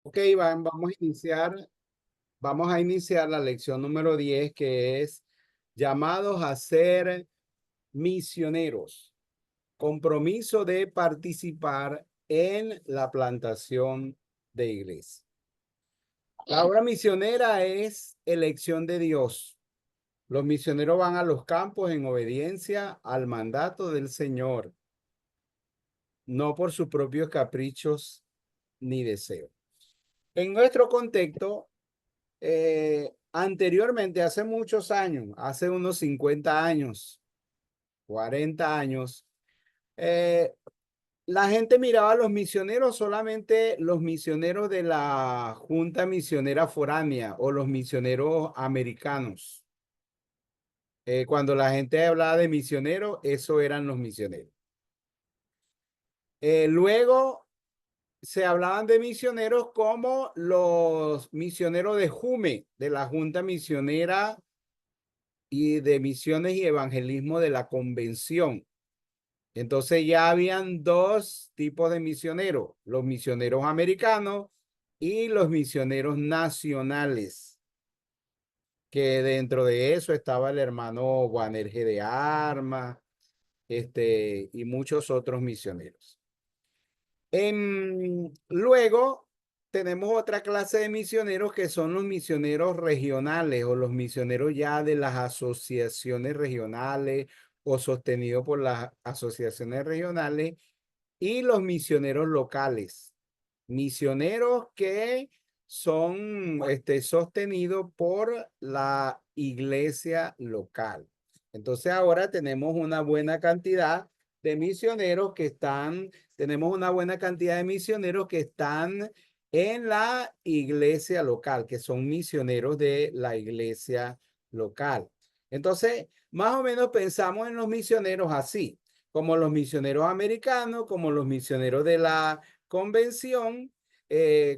Ok, Iván, vamos a iniciar la lección número 10, que es llamados a ser misioneros, compromiso de participar en la plantación de iglesia. La obra misionera es elección de Dios. Los misioneros van a los campos en obediencia al mandato del Señor, no por sus propios caprichos ni deseos. En nuestro contexto, anteriormente, hace muchos años, hace unos 50 años, 40 años, eh, la gente miraba a los misioneros, solamente los misioneros de la Junta Misionera Foránea o los misioneros americanos. Cuando la gente hablaba de misioneros, eso eran los misioneros. Luego se hablaban de misioneros como los misioneros de JUME, de la Junta Misionera y de Misiones y Evangelismo de la Convención. Entonces ya habían dos tipos de misioneros, los misioneros americanos y los misioneros nacionales, que dentro de eso estaba el hermano Boanerges de Armas, y muchos otros misioneros. Luego tenemos otra clase de misioneros que son los misioneros regionales o los misioneros ya de las asociaciones regionales o sostenidos por las asociaciones regionales y los misioneros locales. Misioneros que son sostenidos por la iglesia local. Entonces ahora tenemos una buena cantidad de misioneros que están, tenemos una buena cantidad de misioneros que están en la iglesia local, que son misioneros de la iglesia local. Entonces, más o menos pensamos en los misioneros así, como los misioneros americanos, como los misioneros de la convención,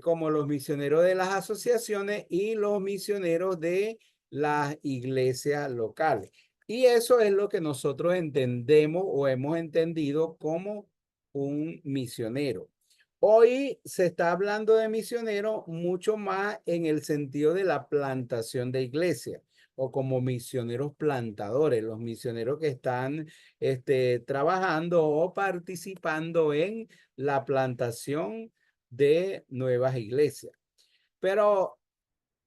como los misioneros de las asociaciones y los misioneros de las iglesias locales. Y eso es lo que nosotros entendemos o hemos entendido como un misionero. Hoy se está hablando de misionero mucho más en el sentido de la plantación de iglesia o como misioneros plantadores, los misioneros que están trabajando o participando en la plantación de nuevas iglesias. Pero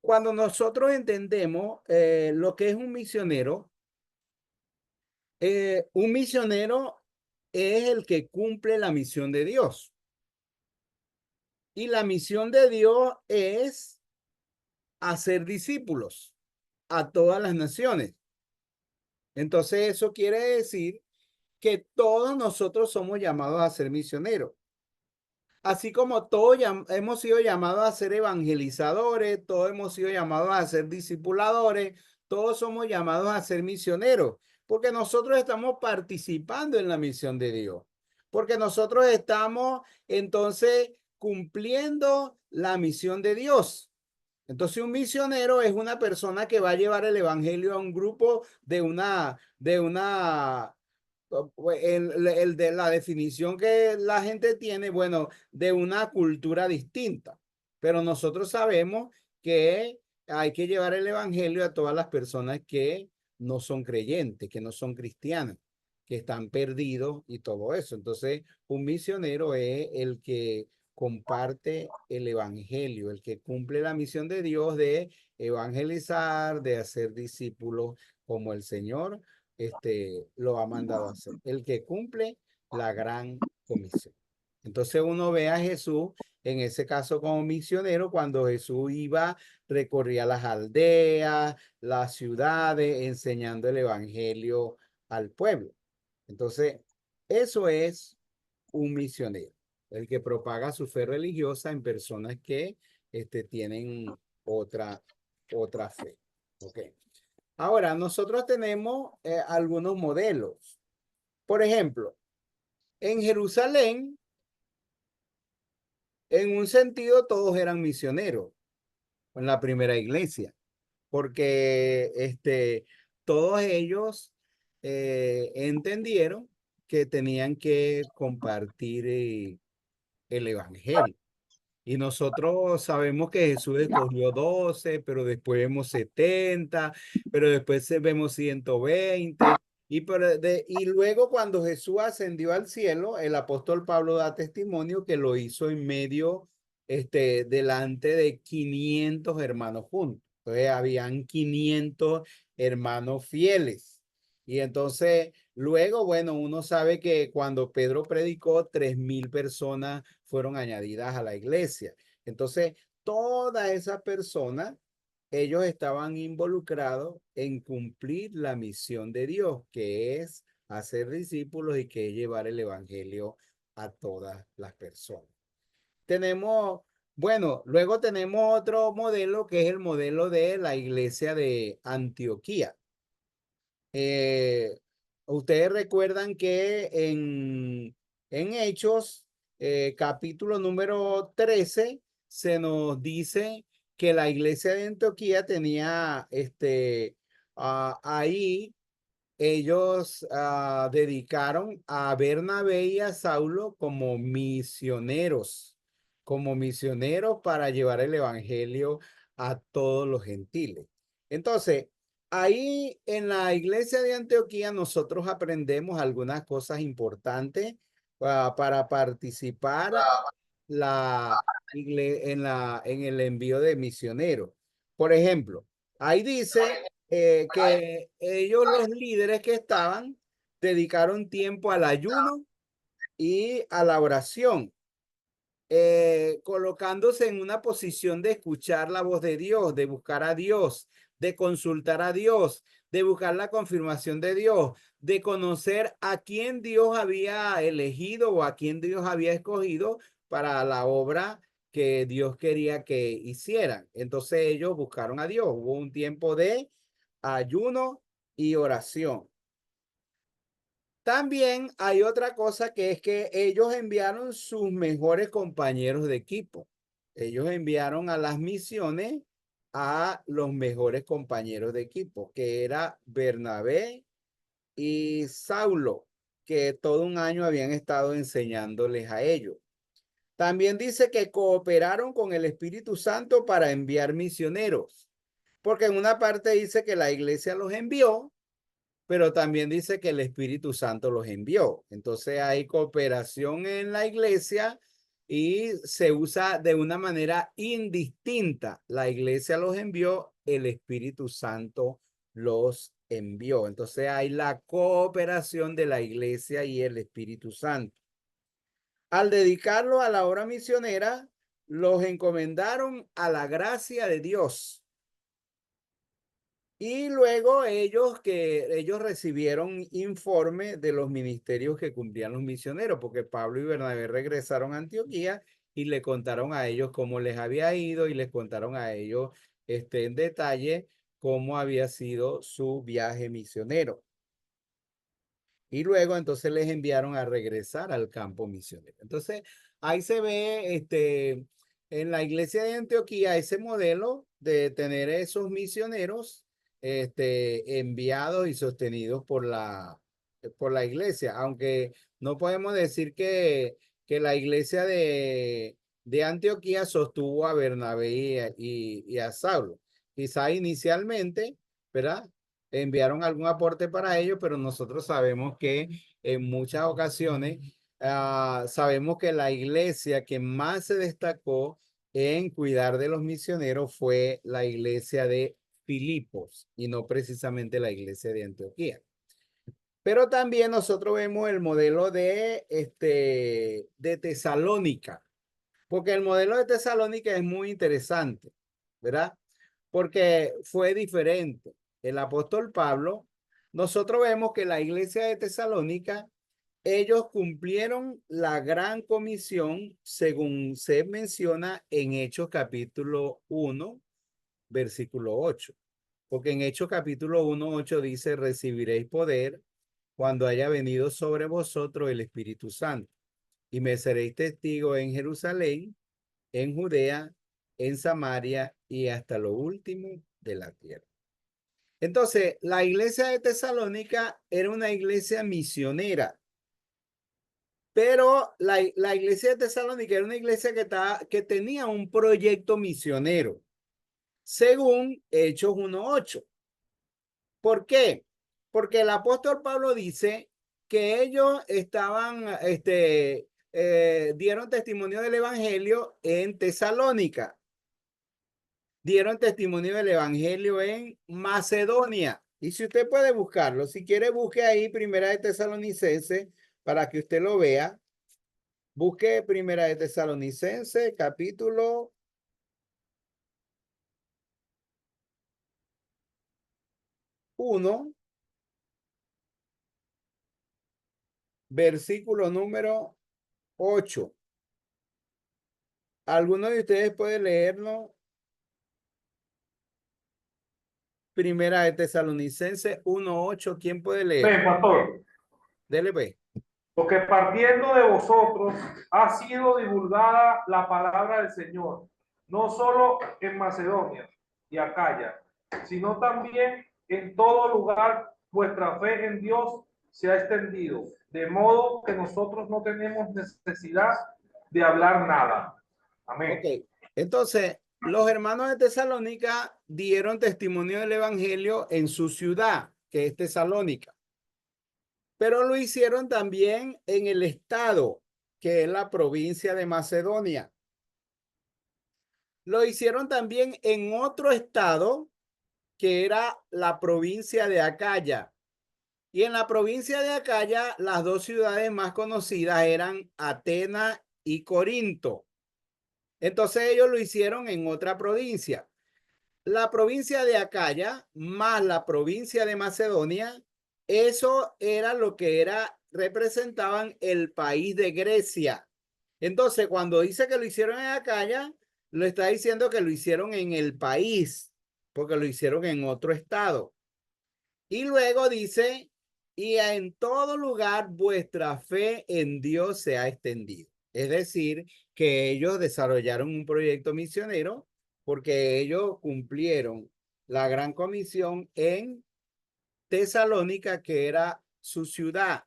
cuando nosotros entendemos lo que es un misionero es el que cumple la misión de Dios. Y la misión de Dios es hacer discípulos a todas las naciones. Entonces eso quiere decir que todos nosotros somos llamados a ser misioneros. Así como todos hemos sido llamados a ser evangelizadores, todos hemos sido llamados a ser discipuladores, todos somos llamados a ser misioneros, porque nosotros estamos participando en la misión de Dios, porque nosotros estamos entonces cumpliendo la misión de Dios. Entonces un misionero es una persona que va a llevar el evangelio a un grupo el de la definición que la gente tiene, bueno, de una cultura distinta. Pero nosotros sabemos que hay que llevar el evangelio a todas las personas que no son creyentes, que no son cristianas, que están perdidos y todo eso. Entonces, un misionero es el que comparte el evangelio, el que cumple la misión de Dios de evangelizar, de hacer discípulos como el Señor lo ha mandado a hacer, el que cumple la gran comisión. Entonces uno ve a Jesús en ese caso como misionero cuando Jesús iba, recorría las aldeas, las ciudades, enseñando el evangelio al pueblo. Entonces, eso es un misionero, el que propaga su fe religiosa en personas que tienen otra fe. Okay. Ahora, nosotros tenemos algunos modelos. Por ejemplo, en Jerusalén, en un sentido, todos eran misioneros en la primera iglesia, porque todos ellos entendieron que tenían que compartir el evangelio. Y nosotros sabemos que Jesús escogió 12, pero después vemos 70, pero después vemos 120. Y luego cuando Jesús ascendió al cielo, el apóstol Pablo da testimonio que lo hizo en medio, delante de 500 hermanos juntos. Entonces habían 500 hermanos fieles. Y entonces luego, bueno, uno sabe que cuando Pedro predicó, 3.000 personas fueron añadidas a la iglesia. Entonces, todas esas personas, ellos estaban involucrados en cumplir la misión de Dios, que es hacer discípulos y que es llevar el evangelio a todas las personas. Tenemos, bueno, luego tenemos otro modelo que es el modelo de la iglesia de Antioquía. Eh, Ustedes recuerdan que en Hechos, capítulo número 13, se nos dice que la iglesia de Antioquía tenía ahí ellos dedicaron a Bernabé y a Saulo como misioneros para llevar el evangelio a todos los gentiles. Entonces, ahí en la iglesia de Antioquía nosotros aprendemos algunas cosas importantes para participar en el envío de misioneros. Por ejemplo, ahí dice que ellos, los líderes que estaban, dedicaron tiempo al ayuno y a la oración, colocándose en una posición de escuchar la voz de Dios, de buscar a Dios, de consultar a Dios, de buscar la confirmación de Dios, de conocer a quién Dios había elegido o a quién Dios había escogido para la obra que Dios quería que hicieran. Entonces ellos buscaron a Dios. Hubo un tiempo de ayuno y oración. También hay otra cosa que es que ellos enviaron sus mejores compañeros de equipo. Ellos enviaron a las misiones a los mejores compañeros de equipo, que era Bernabé y Saulo, que todo un año habían estado enseñándoles a ellos. También dice que cooperaron con el Espíritu Santo para enviar misioneros, porque en una parte dice que la iglesia los envió, pero también dice que el Espíritu Santo los envió. Entonces hay cooperación en la iglesia y se usa de una manera indistinta. La iglesia los envió, el Espíritu Santo los envió. Entonces hay la cooperación de la iglesia y el Espíritu Santo. Al dedicarlo a la obra misionera, los encomendaron a la gracia de Dios. Y luego ellos recibieron informe de los ministerios que cumplían los misioneros, porque Pablo y Bernabé regresaron a Antioquía y le contaron a ellos cómo les había ido y les contaron a ellos en detalle cómo había sido su viaje misionero. Y luego entonces les enviaron a regresar al campo misionero. Entonces ahí se ve en la iglesia de Antioquía ese modelo de tener esos misioneros enviados y sostenidos por la iglesia, aunque no podemos decir que la iglesia de Antioquía sostuvo a Bernabé y a Saulo. Quizá inicialmente, ¿verdad? Enviaron algún aporte para ellos, pero nosotros sabemos que en muchas ocasiones sabemos que la iglesia que más se destacó en cuidar de los misioneros fue la iglesia de Filipos y no precisamente la iglesia de Antioquía. Pero también nosotros vemos el modelo de Tesalónica, porque el modelo de Tesalónica es muy interesante, ¿verdad? Porque fue diferente. El apóstol Pablo, nosotros vemos que la iglesia de Tesalónica, ellos cumplieron la gran comisión según se menciona en Hechos capítulo 1, versículo 8. Porque en Hechos capítulo 1, 8 dice, recibiréis poder cuando haya venido sobre vosotros el Espíritu Santo y me seréis testigo en Jerusalén, en Judea, en Samaria y hasta lo último de la tierra. Entonces, la iglesia de Tesalónica era una iglesia misionera. Pero la iglesia de Tesalónica era una iglesia que tenía un proyecto misionero, según Hechos 1:8. ¿Por qué? Porque el apóstol Pablo dice que ellos dieron testimonio del evangelio en Tesalónica, dieron testimonio del evangelio en Macedonia. Y si usted puede buscarlo, si quiere busque ahí Primera de Tesalonicenses para que usted lo vea. Busque Primera de Tesalonicenses, capítulo 1, versículo número 8. ¿Alguno de ustedes puede leerlo? Primera de Tesalonicenses 1:8. ¿Quién puede leer? Ven, pastor, Dele, pues. porque partiendo de vosotros ha sido divulgada la palabra del Señor, no solo en Macedonia y Acaya, sino también en todo lugar vuestra fe en Dios se ha extendido, de modo que nosotros no tenemos necesidad de hablar nada. Ok. Amén. Entonces, los hermanos de Tesalónica dieron testimonio del evangelio en su ciudad, que es Tesalónica. Pero lo hicieron también en el estado, que es la provincia de Macedonia. Lo hicieron también en otro estado, que era la provincia de Acaya. Y en la provincia de Acaya, las dos ciudades más conocidas eran Atenas y Corinto. Entonces ellos lo hicieron en otra provincia. La provincia de Acaya más la provincia de Macedonia, eso era lo que representaban el país de Grecia. Entonces, cuando dice que lo hicieron en Acaya, lo está diciendo que lo hicieron en el país, porque lo hicieron en otro estado. Y luego dice, y en todo lugar vuestra fe en Dios se ha extendido. Es decir, que ellos desarrollaron un proyecto misionero porque ellos cumplieron la gran comisión en Tesalónica, que era su ciudad.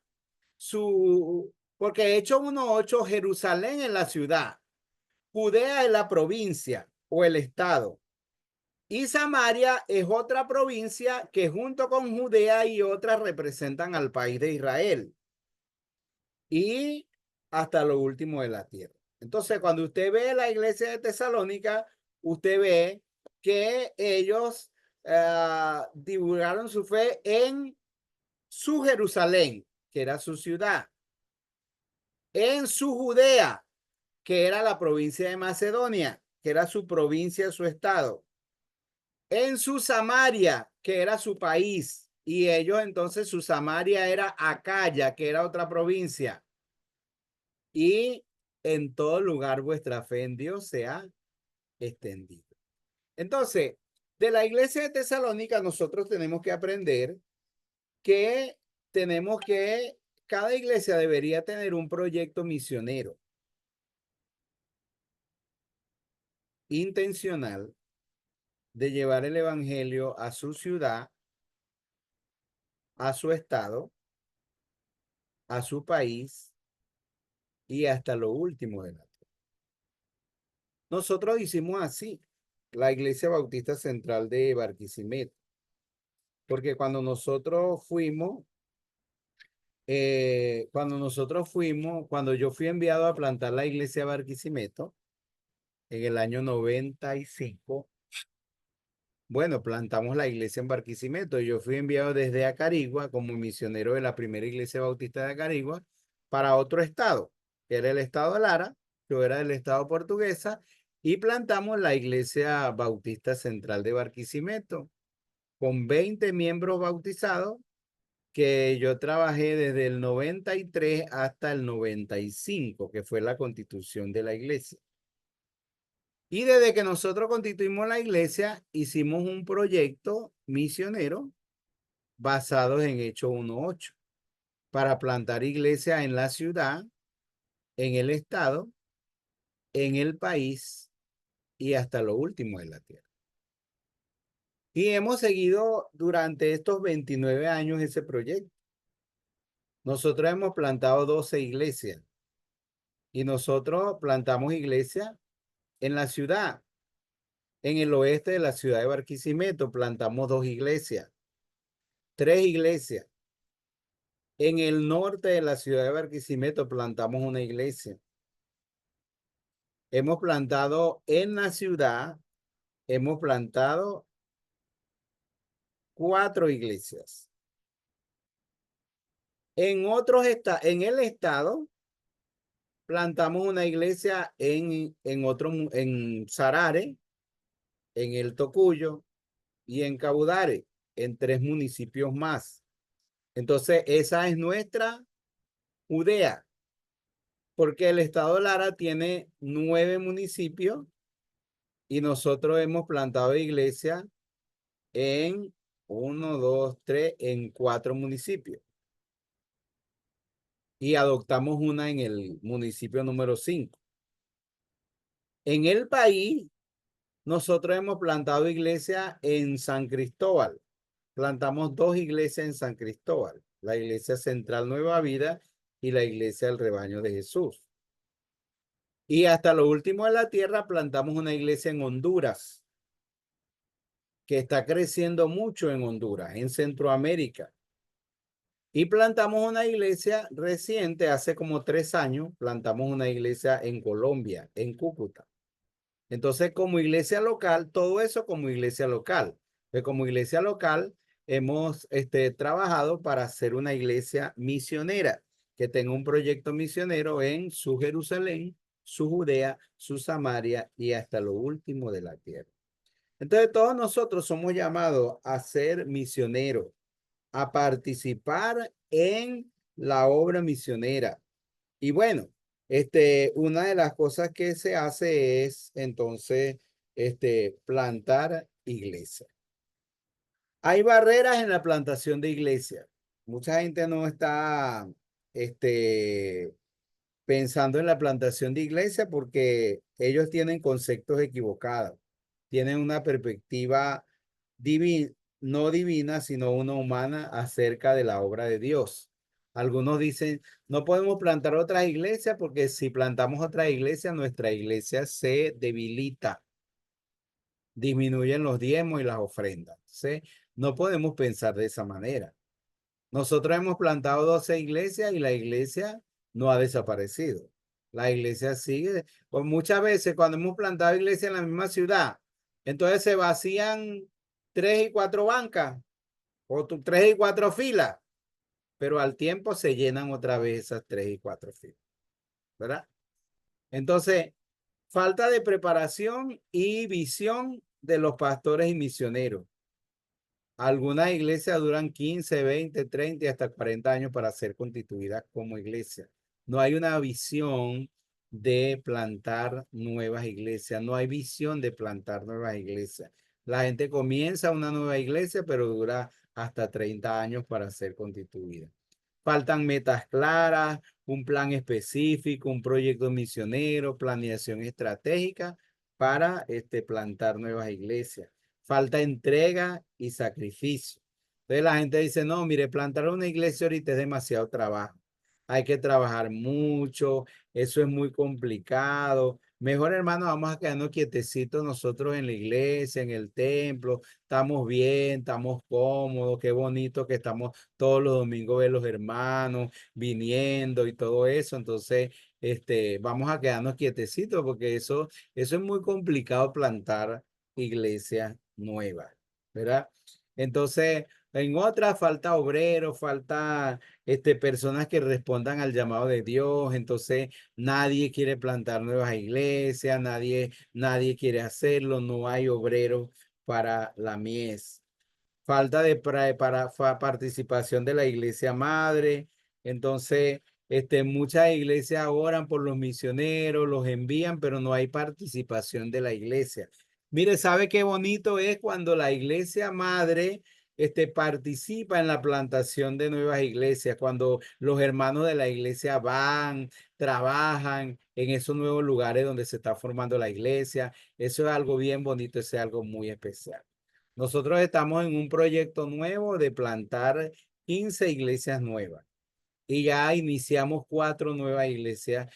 Porque Hechos 1:8, Jerusalén es la ciudad, Judea es la provincia o el estado. Y Samaria es otra provincia que junto con Judea y otras representan al país de Israel y hasta lo último de la tierra. Entonces, cuando usted ve la iglesia de Tesalónica, usted ve que ellos divulgaron su fe en su Jerusalén, que era su ciudad, en su Judea, que era la provincia de Macedonia, que era su provincia, su estado, en su Samaria, que era su país, y ellos entonces su Samaria era Acaya, que era otra provincia, y en todo lugar vuestra fe en Dios se ha extendido. Entonces, de la iglesia de Tesalónica nosotros tenemos que aprender que tenemos que, cada iglesia debería tener un proyecto misionero intencional de llevar el evangelio a su ciudad, a su estado, a su país y hasta lo último de la tierra. Nosotros hicimos así, la Iglesia Bautista Central de Barquisimeto, porque cuando yo fui enviado a plantar la iglesia de Barquisimeto en el año 95, bueno, plantamos la iglesia en Barquisimeto. Yo fui enviado desde Acarigua como misionero de la primera iglesia bautista de Acarigua para otro estado, que era el estado de Lara, yo era del estado portuguesa, y plantamos la iglesia bautista central de Barquisimeto con 20 miembros bautizados que yo trabajé desde el 93 hasta el 95, que fue la constitución de la iglesia. Y desde que nosotros constituimos la iglesia, hicimos un proyecto misionero basado en Hechos 1:8 para plantar iglesia en la ciudad, en el estado, en el país y hasta lo último de la tierra. Y hemos seguido durante estos 29 años ese proyecto. Nosotros hemos plantado 12 iglesias Y nosotros plantamos iglesia en la ciudad. En el oeste de la ciudad de Barquisimeto plantamos 2 iglesias, 3 iglesias. En el norte de la ciudad de Barquisimeto plantamos una iglesia. Hemos plantado en la ciudad, hemos plantado 4 iglesias. En el estado plantamos una iglesia en Sarare, en El Tocuyo y en Cabudare, en 3 municipios más. Entonces, esa es nuestra Judea, porque el estado Lara tiene 9 municipios y nosotros hemos plantado iglesia en 1, 2, 3, en 4 municipios. Y adoptamos una en el municipio número 5. En el país, nosotros hemos plantado iglesia en San Cristóbal. Plantamos 2 iglesias en San Cristóbal, la iglesia central Nueva Vida y la iglesia del Rebaño de Jesús. Y hasta lo último de la tierra plantamos una iglesia en Honduras, que está creciendo mucho en Honduras, en Centroamérica. Y plantamos una iglesia reciente, hace como 3 años, plantamos una iglesia en Colombia, en Cúcuta. Entonces, como iglesia local, todo eso como iglesia local. Como iglesia local, hemos trabajado para hacer una iglesia misionera, que tenga un proyecto misionero en su Jerusalén, su Judea, su Samaria y hasta lo último de la tierra. Entonces, todos nosotros somos llamados a ser misioneros, a participar en la obra misionera. Y bueno, una de las cosas que se hace es entonces plantar iglesias. Hay barreras en la plantación de iglesias. Mucha gente no está pensando en la plantación de iglesias porque ellos tienen conceptos equivocados. Tienen una perspectiva divina, no divina, sino una humana acerca de la obra de Dios. Algunos dicen, no podemos plantar otras iglesias porque si plantamos otras iglesias, nuestra iglesia se debilita, disminuyen los diezmos y las ofrendas. ¿Sí? No podemos pensar de esa manera. Nosotros hemos plantado 12 iglesias y la iglesia no ha desaparecido. La iglesia sigue. Pues muchas veces cuando hemos plantado iglesias en la misma ciudad, entonces se vacían 3 y 4 bancas o 3 y 4 filas, pero al tiempo se llenan otra vez esas 3 y 4 filas, ¿verdad? Entonces, falta de preparación y visión de los pastores y misioneros. Algunas iglesias duran 15, 20, 30 y hasta 40 años para ser constituidas como iglesia. No hay una visión de plantar nuevas iglesias. No hay visión de plantar nuevas iglesias. La gente comienza una nueva iglesia, pero dura hasta 30 años para ser constituida. Faltan metas claras, un plan específico, un proyecto misionero, planeación estratégica para plantar nuevas iglesias. Falta entrega y sacrificio. Entonces la gente dice, no, mire, plantar una iglesia ahorita es demasiado trabajo. Hay que trabajar mucho, eso es muy complicado. Mejor, hermano, vamos a quedarnos quietecitos nosotros en la iglesia, en el templo. Estamos bien, estamos cómodos, qué bonito que estamos todos los domingos ver los hermanos viniendo y todo eso. Entonces, vamos a quedarnos quietecitos porque eso es muy complicado plantar iglesias nuevas, ¿verdad? Entonces, en otras falta obreros, falta personas que respondan al llamado de Dios. Entonces, nadie quiere plantar nuevas iglesias, nadie quiere hacerlo, no hay obreros para la mies. Falta de participación de la iglesia madre. Entonces, muchas iglesias oran por los misioneros, los envían, pero no hay participación de la iglesia. Mire, ¿sabe qué bonito es cuando la iglesia madre participa en la plantación de nuevas iglesias? Cuando los hermanos de la iglesia van, trabajan en esos nuevos lugares donde se está formando la iglesia. Eso es algo bien bonito, eso es algo muy especial. Nosotros estamos en un proyecto nuevo de plantar 15 iglesias nuevas. y ya iniciamos cuatro nuevas iglesias.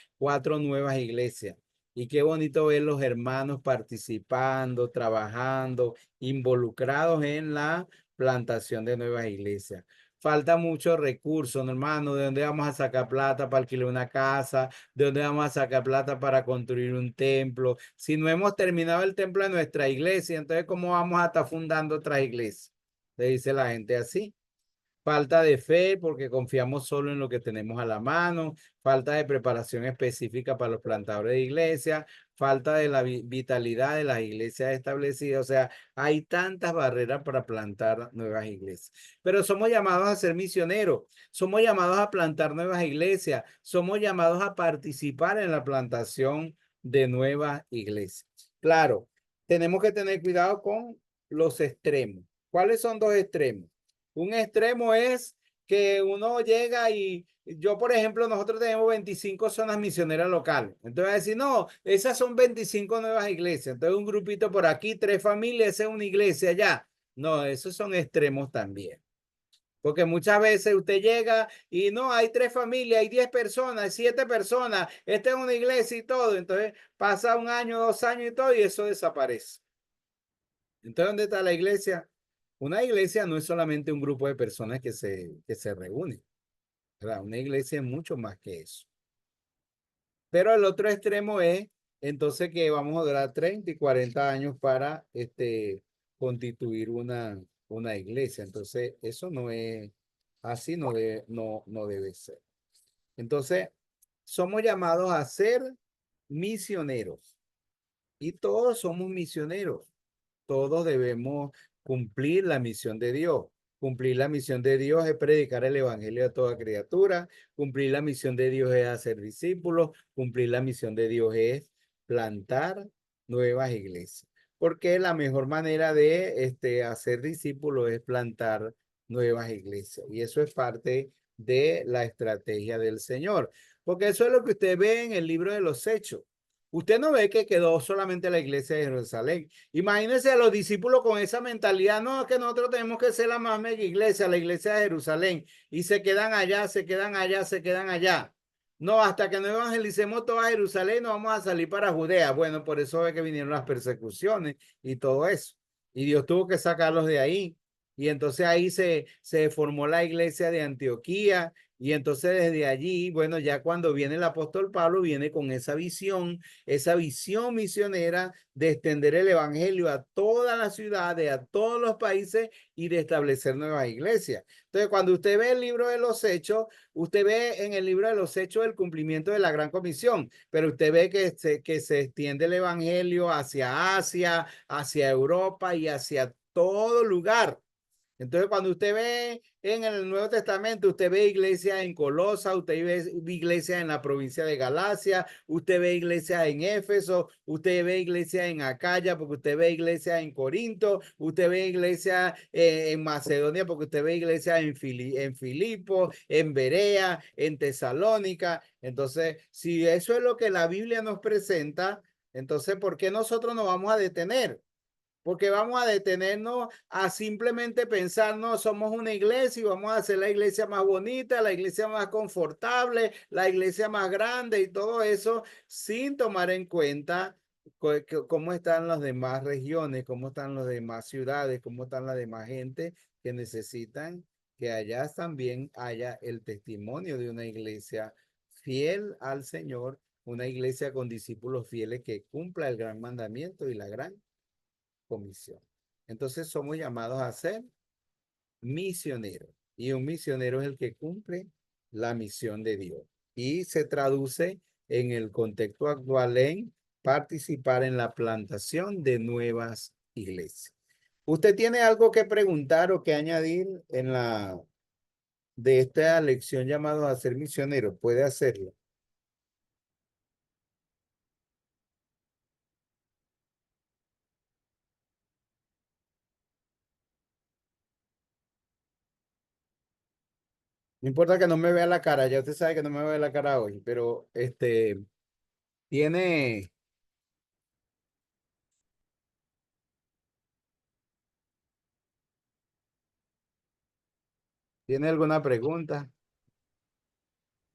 Y qué bonito ver los hermanos participando, trabajando, involucrados en la plantación de nuevas iglesias. Falta mucho recursos, ¿no, hermano? ¿De dónde vamos a sacar plata para alquilar una casa? ¿De dónde vamos a sacar plata para construir un templo? Si no hemos terminado el templo de nuestra iglesia, entonces ¿cómo vamos a estar fundando otra iglesia? Le dice la gente así. Falta de fe porque confiamos solo en lo que tenemos a la mano, falta de preparación específica para los plantadores de iglesia, falta de la vitalidad de las iglesias establecidas. O sea, hay tantas barreras para plantar nuevas iglesias. Pero somos llamados a ser misioneros, somos llamados a plantar nuevas iglesias, somos llamados a participar en la plantación de nuevas iglesias. Claro, tenemos que tener cuidado con los extremos. ¿Cuáles son dos extremos? Un extremo es que uno llega y yo, por ejemplo, nosotros tenemos 25 zonas misioneras locales. Entonces va a decir, no, esas son 25 nuevas iglesias. Entonces un grupito por aquí, 3 familias, esa es una iglesia allá. No, esos son extremos también. Porque muchas veces usted llega y no, hay 3 familias, hay 10 personas, hay 7 personas, esta es una iglesia y todo. Entonces pasa un año, 2 años y todo y eso desaparece. Entonces, ¿dónde está la iglesia? Una iglesia no es solamente un grupo de personas que se reúnen, ¿verdad? Una iglesia es mucho más que eso. Pero el otro extremo es entonces que vamos a durar 30 y 40 años para constituir una iglesia. Entonces, eso no es así, no debe ser. Entonces, somos llamados a ser misioneros y todos somos misioneros. Todos debemos cumplir la misión de Dios. Cumplir la misión de Dios es predicar el evangelio a toda criatura. Cumplir la misión de Dios es hacer discípulos. Cumplir la misión de Dios es plantar nuevas iglesias. Porque la mejor manera de hacer discípulos es plantar nuevas iglesias. Y eso es parte de la estrategia del Señor. Porque eso es lo que usted ve en el libro de los Hechos. Usted no ve que quedó solamente la iglesia de Jerusalén. Imagínense a los discípulos con esa mentalidad, no, que nosotros tenemos que ser la más mega iglesia, la iglesia de Jerusalén, y se quedan allá, se quedan allá, se quedan allá. No, hasta que no evangelicemos toda Jerusalén, no vamos a salir para Judea. Bueno, por eso es que vinieron las persecuciones y todo eso. Y Dios tuvo que sacarlos de ahí. Y entonces ahí se formó la iglesia de Antioquía. Y entonces desde allí, bueno, ya cuando viene el apóstol Pablo, viene con esa visión misionera de extender el evangelio a todas las ciudades, a todos los países y de establecer nuevas iglesias. Entonces, cuando usted ve el libro de los Hechos, usted ve en el libro de los Hechos el cumplimiento de la gran comisión, pero usted ve que se extiende el evangelio hacia Asia, hacia Europa y hacia todo lugar. Entonces, cuando usted ve en el Nuevo Testamento, usted ve iglesias en Colosa, usted ve iglesias en la provincia de Galacia, usted ve iglesias en Éfeso, usted ve iglesias en Acaya, porque usted ve iglesias en Corinto, usted ve iglesias en Macedonia, porque usted ve iglesias en Filipo, en Berea, en Tesalónica. Entonces, si eso es lo que la Biblia nos presenta, entonces, ¿por qué nosotros nos vamos a detener? Porque vamos a detenernos a simplemente pensar, no, somos una iglesia y vamos a hacer la iglesia más bonita, la iglesia más confortable, la iglesia más grande y todo eso sin tomar en cuenta cómo están las demás regiones, cómo están las demás ciudades, cómo están las demás gente que necesitan que allá también haya el testimonio de una iglesia fiel al Señor, una iglesia con discípulos fieles que cumpla el gran mandamiento y la gran comisión. Entonces somos llamados a ser misioneros y un misionero es el que cumple la misión de Dios y se traduce en el contexto actual en participar en la plantación de nuevas iglesias. ¿Usted tiene algo que preguntar o que añadir de esta lección llamado a ser misionero? Puede hacerlo. No importa que no me vea la cara, ya usted sabe que no me vea la cara hoy, pero tiene ¿Tiene alguna pregunta?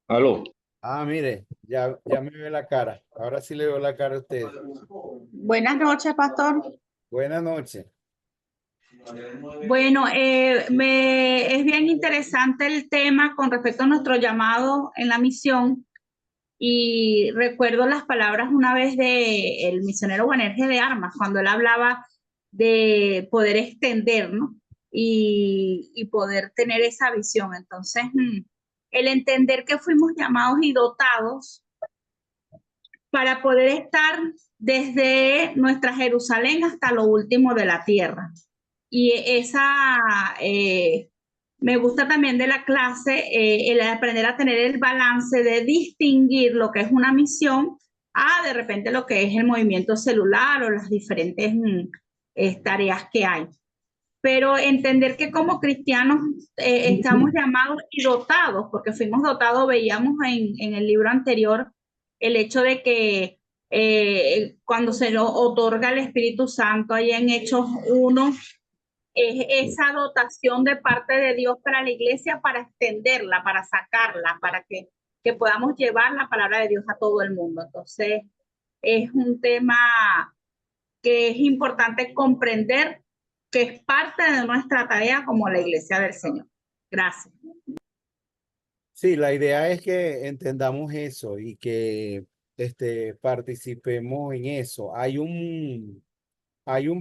Aló. Ah, mire, ya me ve la cara. Ahora sí le veo la cara a usted. Buenas noches, pastor. Buenas noches. Bueno, es bien interesante el tema con respecto a nuestro llamado en la misión y recuerdo las palabras una vez de el misionero Boanerges de Armas, cuando él hablaba de poder extender, ¿no? Y poder tener esa visión. Entonces, el entender que fuimos llamados y dotados para poder estar desde nuestra Jerusalén hasta lo último de la tierra. Y me gusta también de la clase el aprender a tener el balance de distinguir lo que es una misión a de repente lo que es el movimiento celular o las diferentes tareas que hay. Pero entender que como cristianos estamos llamados y dotados, porque fuimos dotados, veíamos en el libro anterior el hecho de que cuando se nos otorga el Espíritu Santo, ahí en Hechos 1, es esa dotación de parte de Dios para la iglesia, para extenderla, para sacarla, para que podamos llevar la palabra de Dios a todo el mundo. Entonces, es un tema que es importante comprender que es parte de nuestra tarea como la iglesia del Señor. Gracias. Sí, la idea es que entendamos eso y que participemos en eso. Hay un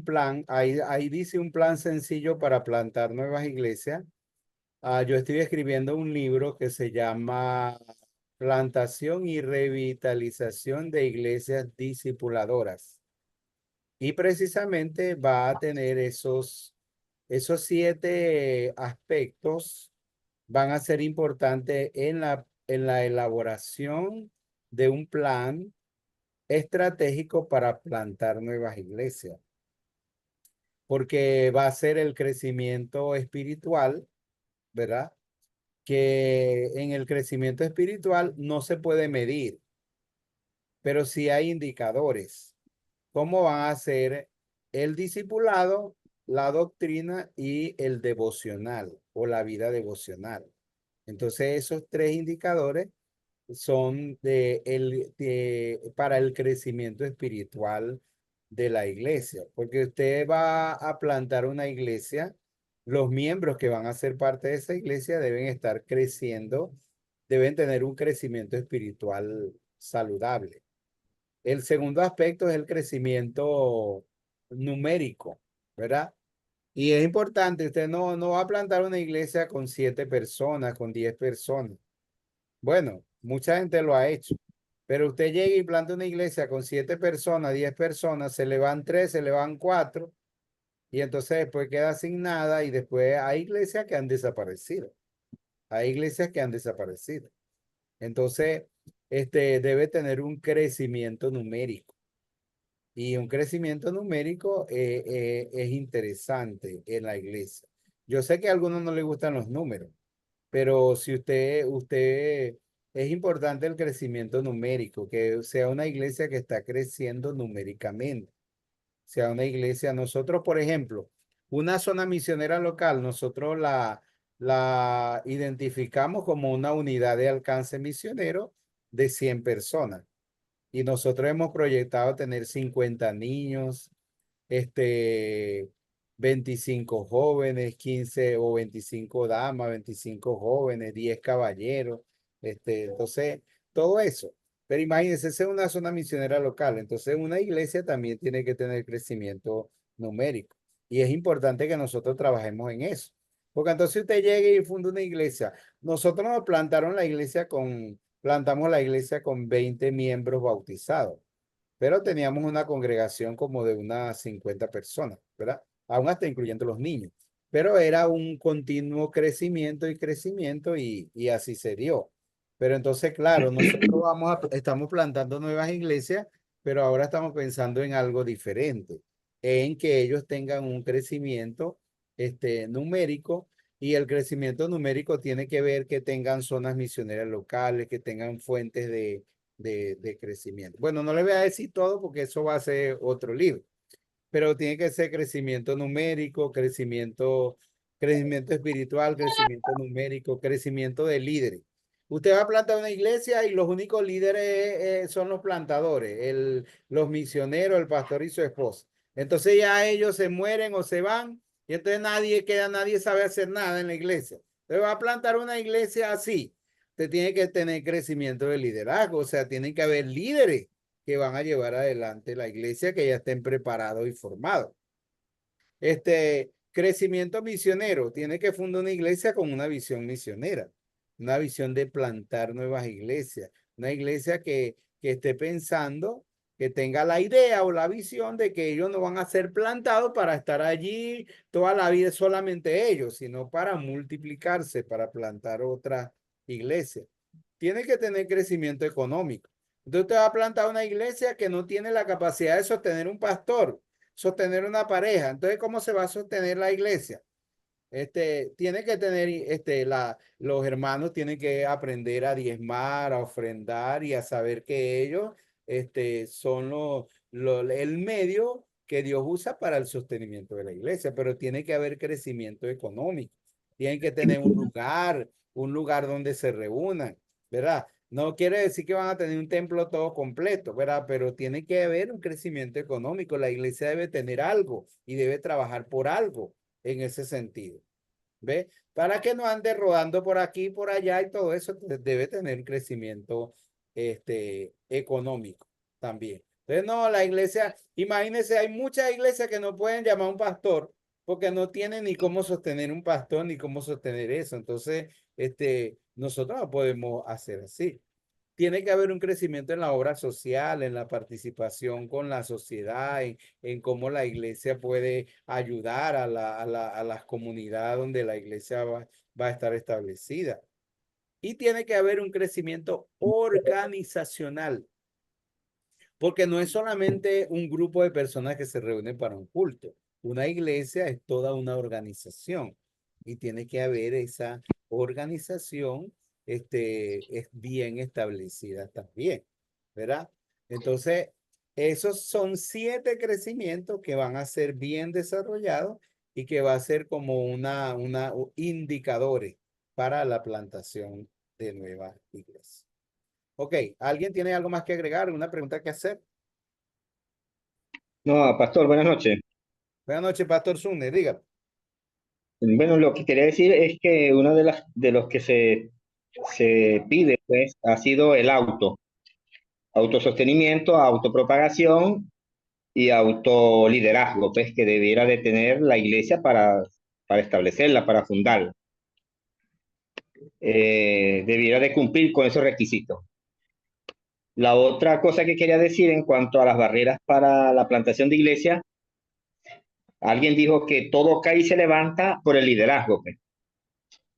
plan, ahí dice un plan sencillo para plantar nuevas iglesias. Yo estoy escribiendo un libro que se llama Plantación y Revitalización de Iglesias Discipuladoras. Y precisamente va a tener esos 7 aspectos van a ser importantes en la elaboración de un plan estratégico para plantar nuevas iglesias, porque va a ser el crecimiento espiritual, ¿verdad? Que en el crecimiento espiritual no se puede medir, pero sí hay indicadores. ¿Cómo van a ser el discipulado, la doctrina y el devocional o la vida devocional? Entonces, esos 3 indicadores son para el crecimiento espiritual de la iglesia, porque usted va a plantar una iglesia, los miembros que van a ser parte de esa iglesia deben estar creciendo, deben tener un crecimiento espiritual saludable. El segundo aspecto es el crecimiento numérico, ¿verdad? Y es importante, usted no va a plantar una iglesia con 7 personas, con 10 personas. Bueno, mucha gente lo ha hecho, pero usted llega y planta una iglesia con 7 personas, 10 personas, se le van 3, se le van 4, y entonces después queda sin nada y después hay iglesias que han desaparecido. Hay iglesias que han desaparecido. Entonces, debe tener un crecimiento numérico. Y un crecimiento numérico es interesante en la iglesia. Yo sé que a algunos no les gustan los números, pero si es importante el crecimiento numérico, que sea una iglesia que está creciendo numéricamente, sea una iglesia, nosotros, por ejemplo, una zona misionera local, nosotros la identificamos como una unidad de alcance misionero de 100 personas. Y nosotros hemos proyectado tener 50 niños, este, 25 jóvenes, 15 o 25 damas, 25 jóvenes, 10 caballeros, entonces, todo eso. Pero imagínense, esa es una zona misionera local, entonces una iglesia también tiene que tener crecimiento numérico. Y es importante que nosotros trabajemos en eso. Porque entonces usted llegue y funda una iglesia. Nosotros nos plantamos la iglesia con 20 miembros bautizados, pero teníamos una congregación como de unas 50 personas, ¿verdad? Aún hasta incluyendo los niños. Pero era un continuo crecimiento y crecimiento y así se dio. Pero entonces, claro, nosotros estamos plantando nuevas iglesias, pero ahora estamos pensando en algo diferente, en que ellos tengan un crecimiento numérico, y el crecimiento numérico tiene que ver que tengan zonas misioneras locales, que tengan fuentes de crecimiento. Bueno, no le voy a decir todo porque eso va a ser otro libro, pero tiene que ser crecimiento numérico, crecimiento espiritual, crecimiento numérico, crecimiento de líderes. Usted va a plantar una iglesia y los únicos líderes son los plantadores, los misioneros, el pastor y su esposa. Entonces ya ellos se mueren o se van y entonces nadie sabe hacer nada en la iglesia. Entonces va a plantar una iglesia así. Usted tiene que tener crecimiento de liderazgo, o sea, tienen que haber líderes que van a llevar adelante la iglesia, que ya estén preparados y formados. Crecimiento misionero, tiene que fundar una iglesia con una visión misionera, una visión de plantar nuevas iglesias, una iglesia que esté pensando, que tenga la idea o la visión de que ellos no van a ser plantados para estar allí toda la vida solamente ellos, sino para multiplicarse, para plantar otra iglesia. Tiene que tener crecimiento económico. Entonces usted va a plantar una iglesia que no tiene la capacidad de sostener un pastor, sostener una pareja. Entonces, ¿cómo se va a sostener la iglesia? Tiene que tener, los hermanos tienen que aprender a diezmar, a ofrendar y a saber que ellos, son el medio que Dios usa para el sostenimiento de la iglesia, pero tiene que haber crecimiento económico. Tienen que tener un lugar donde se reúnan, ¿verdad? No quiere decir que van a tener un templo todo completo, ¿verdad? Pero tiene que haber un crecimiento económico. La iglesia debe tener algo y debe trabajar por algo en ese sentido. ¿Ve? Para que no ande rodando por aquí y por allá y todo eso debe tener crecimiento económico también. Entonces, no, la iglesia, imagínense, hay muchas iglesias que no pueden llamar a un pastor porque no tienen ni cómo sostener un pastor ni cómo sostener eso. Entonces, nosotros no podemos hacer así. Tiene que haber un crecimiento en la obra social, en la participación con la sociedad, en cómo la iglesia puede ayudar a las comunidades donde la iglesia va a estar establecida. Y tiene que haber un crecimiento organizacional, porque no es solamente un grupo de personas que se reúnen para un culto. Una iglesia es toda una organización y tiene que haber esa organización es bien establecida también, ¿verdad? Entonces, esos son 7 crecimientos que van a ser bien desarrollados y que va a ser como una indicadores para la plantación de nuevas iglesias. Ok, ¿alguien tiene algo más que agregar? ¿Una pregunta que hacer? No, pastor, buenas noches. Buenas noches, Pastor Zune, dígame. Bueno, lo que quería decir es que uno de los que se pide, pues, ha sido el autosostenimiento, autopropagación y autoliderazgo, pues, que debiera de tener la iglesia para establecerla, para fundarla. Debiera de cumplir con esos requisitos. La otra cosa que quería decir en cuanto a las barreras para la plantación de iglesia, alguien dijo que todo cae y se levanta por el liderazgo, pues.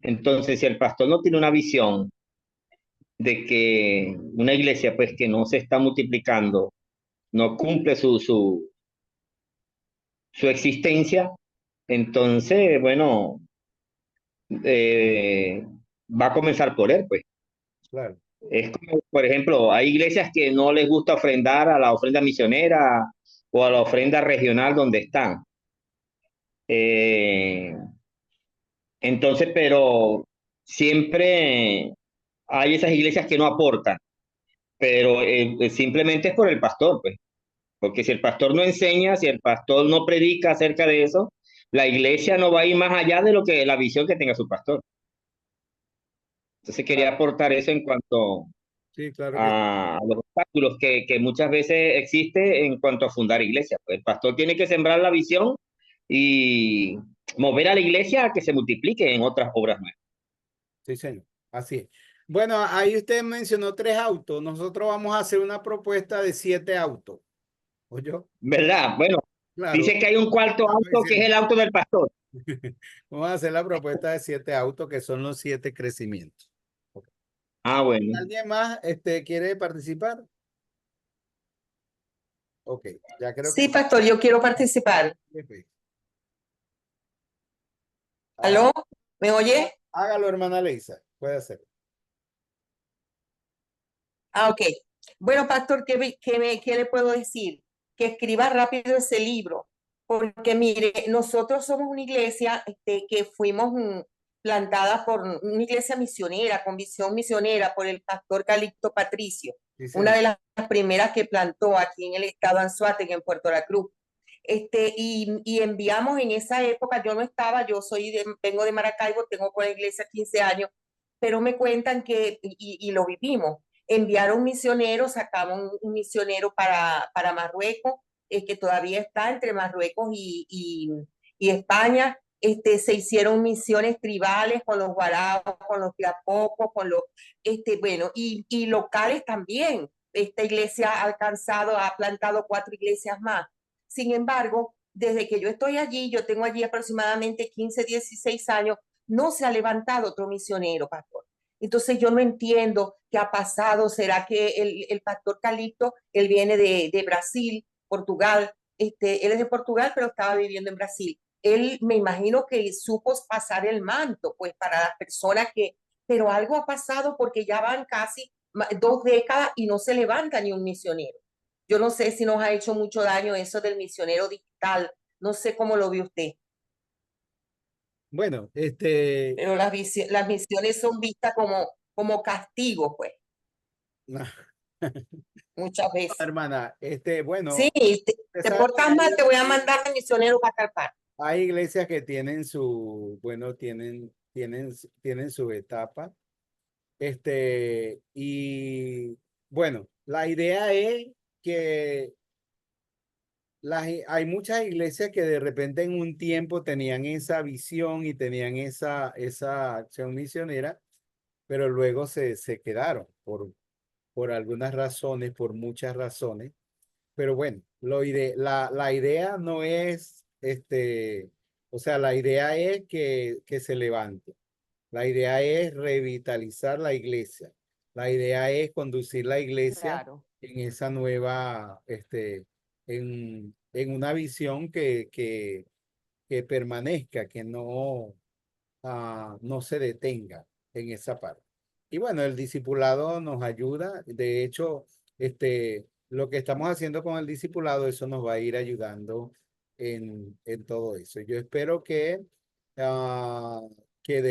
Entonces, si el pastor no tiene una visión de que una iglesia, pues, que no se está multiplicando, no cumple su existencia, entonces, bueno, va a comenzar por él, pues. Claro. Es como, por ejemplo, hay iglesias que no les gusta ofrendar a la ofrenda misionera o a la ofrenda regional donde están. Entonces, pero siempre hay esas iglesias que no aportan, pero simplemente es por el pastor, pues. Porque si el pastor no enseña, si el pastor no predica acerca de eso, la iglesia no va a ir más allá de lo que la visión que tenga su pastor. Entonces quería aportar eso en cuanto Sí, claro que sí. a los obstáculos que muchas veces existe en cuanto a fundar iglesias. Pues el pastor tiene que sembrar la visión y mover a la iglesia a que se multiplique en otras obras nuevas. Sí, señor. Así es. Bueno, ahí usted mencionó 3 autos. Nosotros vamos a hacer una propuesta de 7 autos. ¿Oyó? ¿Verdad? Bueno, Claro. dice que hay un cuarto auto que es el auto del pastor. Vamos a hacer la propuesta de 7 autos, que son los 7 crecimientos. Ah, bueno. ¿Alguien más quiere participar? Ok, ya creo Sí, que... pastor, yo quiero participar. ¿Aló? ¿Me oye? Hágalo, hermana Leisa. Puede hacer. Ah, ok. Bueno, pastor, ¿qué le puedo decir? Que escriba rápido ese libro, porque mire, nosotros somos una iglesia que fuimos plantada por una iglesia misionera, con visión misionera, por el pastor Calixto Patricio, Sí, una de señor. las primeras que plantó aquí en el estado Anzoátegui, en Puerto La Cruz. Y enviamos en esa época, yo no estaba, vengo de Maracaibo, tengo con la iglesia 15 años, pero me cuentan y lo vivimos, enviaron misioneros, sacamos un misionero para Marruecos, que todavía está entre Marruecos y España. Se hicieron misiones tribales con los guaraos, con los tiapocos, con los, bueno, y locales también. Esta iglesia ha alcanzado, ha plantado 4 iglesias más. Sin embargo, desde que yo estoy allí, yo tengo allí aproximadamente 15, 16 años, no se ha levantado otro misionero, pastor. Entonces yo no entiendo qué ha pasado. ¿Será que el pastor Calixto, él viene de Brasil, Portugal? Él es de Portugal, pero estaba viviendo en Brasil. Él me imagino que supo pasar el manto, pues para las personas pero algo ha pasado porque ya van casi 2 décadas y no se levanta ni un misionero. Yo no sé si nos ha hecho mucho daño eso del misionero digital, no sé cómo lo ve usted, Bueno, pero las misiones son vistas como castigo, pues, no, muchas veces. hermana, Sí, bueno, usted te sabe que portas mal, te voy a mandar de misionero para Carpar. hay iglesias que tienen bueno, tienen su etapa. Y bueno, la idea es que hay muchas iglesias que de repente en un tiempo tenían esa visión y tenían esa acción misionera, pero luego se quedaron por algunas razones, por muchas razones. Pero bueno, la idea no es, o sea, la idea es que se levante. La idea es revitalizar la iglesia. La idea es conducir la iglesia Claro. en esa nueva, en una visión que permanezca, que no se detenga en esa parte. Y bueno, el discipulado nos ayuda. De hecho, lo que estamos haciendo con el discipulado, eso nos va a ir ayudando en todo eso. Yo espero ah, que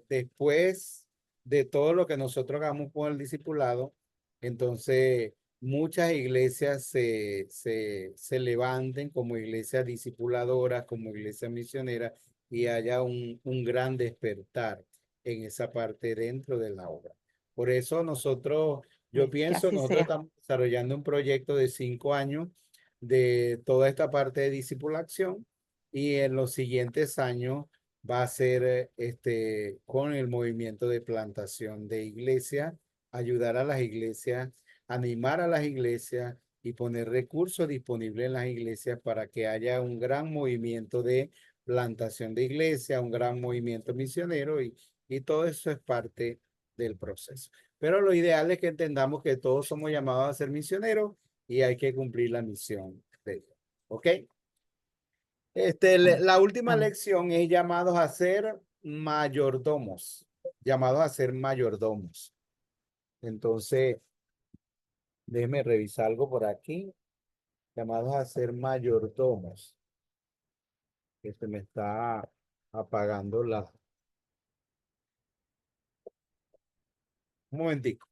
después de todo lo que nosotros hagamos con el discipulado, entonces muchas iglesias se levanten como iglesias discipuladoras, como iglesias misioneras y haya un gran despertar en esa parte dentro de la obra. Por eso yo Que pienso, así nosotros sea. estamos desarrollando un proyecto de 5 años de toda esta parte de discipulación y en los siguientes años va a ser con el movimiento de plantación de iglesias, ayudar a las iglesias, animar a las iglesias y poner recursos disponibles en las iglesias para que haya un gran movimiento de plantación de iglesia, un gran movimiento misionero y todo eso es parte del proceso. Pero lo ideal es que entendamos que todos somos llamados a ser misioneros y hay que cumplir la misión de Dios. ¿Ok? La última Amén. lección es llamados a ser mayordomos. Llamados a ser mayordomos. Entonces, déjeme revisar algo por aquí. Llamados a ser mayordomos. Que se me está apagando Un momentico.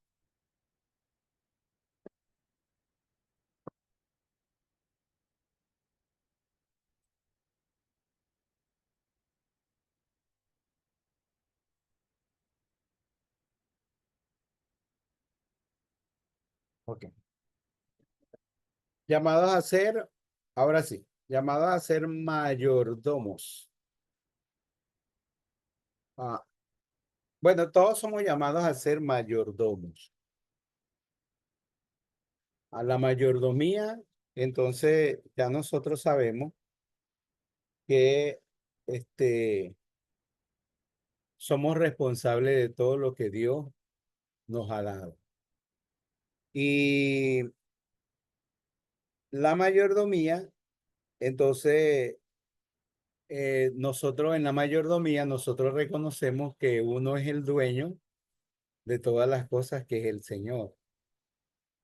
Ok. Llamados a ser, ahora sí, llamados a ser mayordomos. Ah, bueno, todos somos llamados a ser mayordomos. A la mayordomía, entonces ya nosotros sabemos que somos responsables de todo lo que Dios nos ha dado. Y la mayordomía, entonces, nosotros en la mayordomía, nosotros reconocemos que uno es el dueño de todas las cosas que es el Señor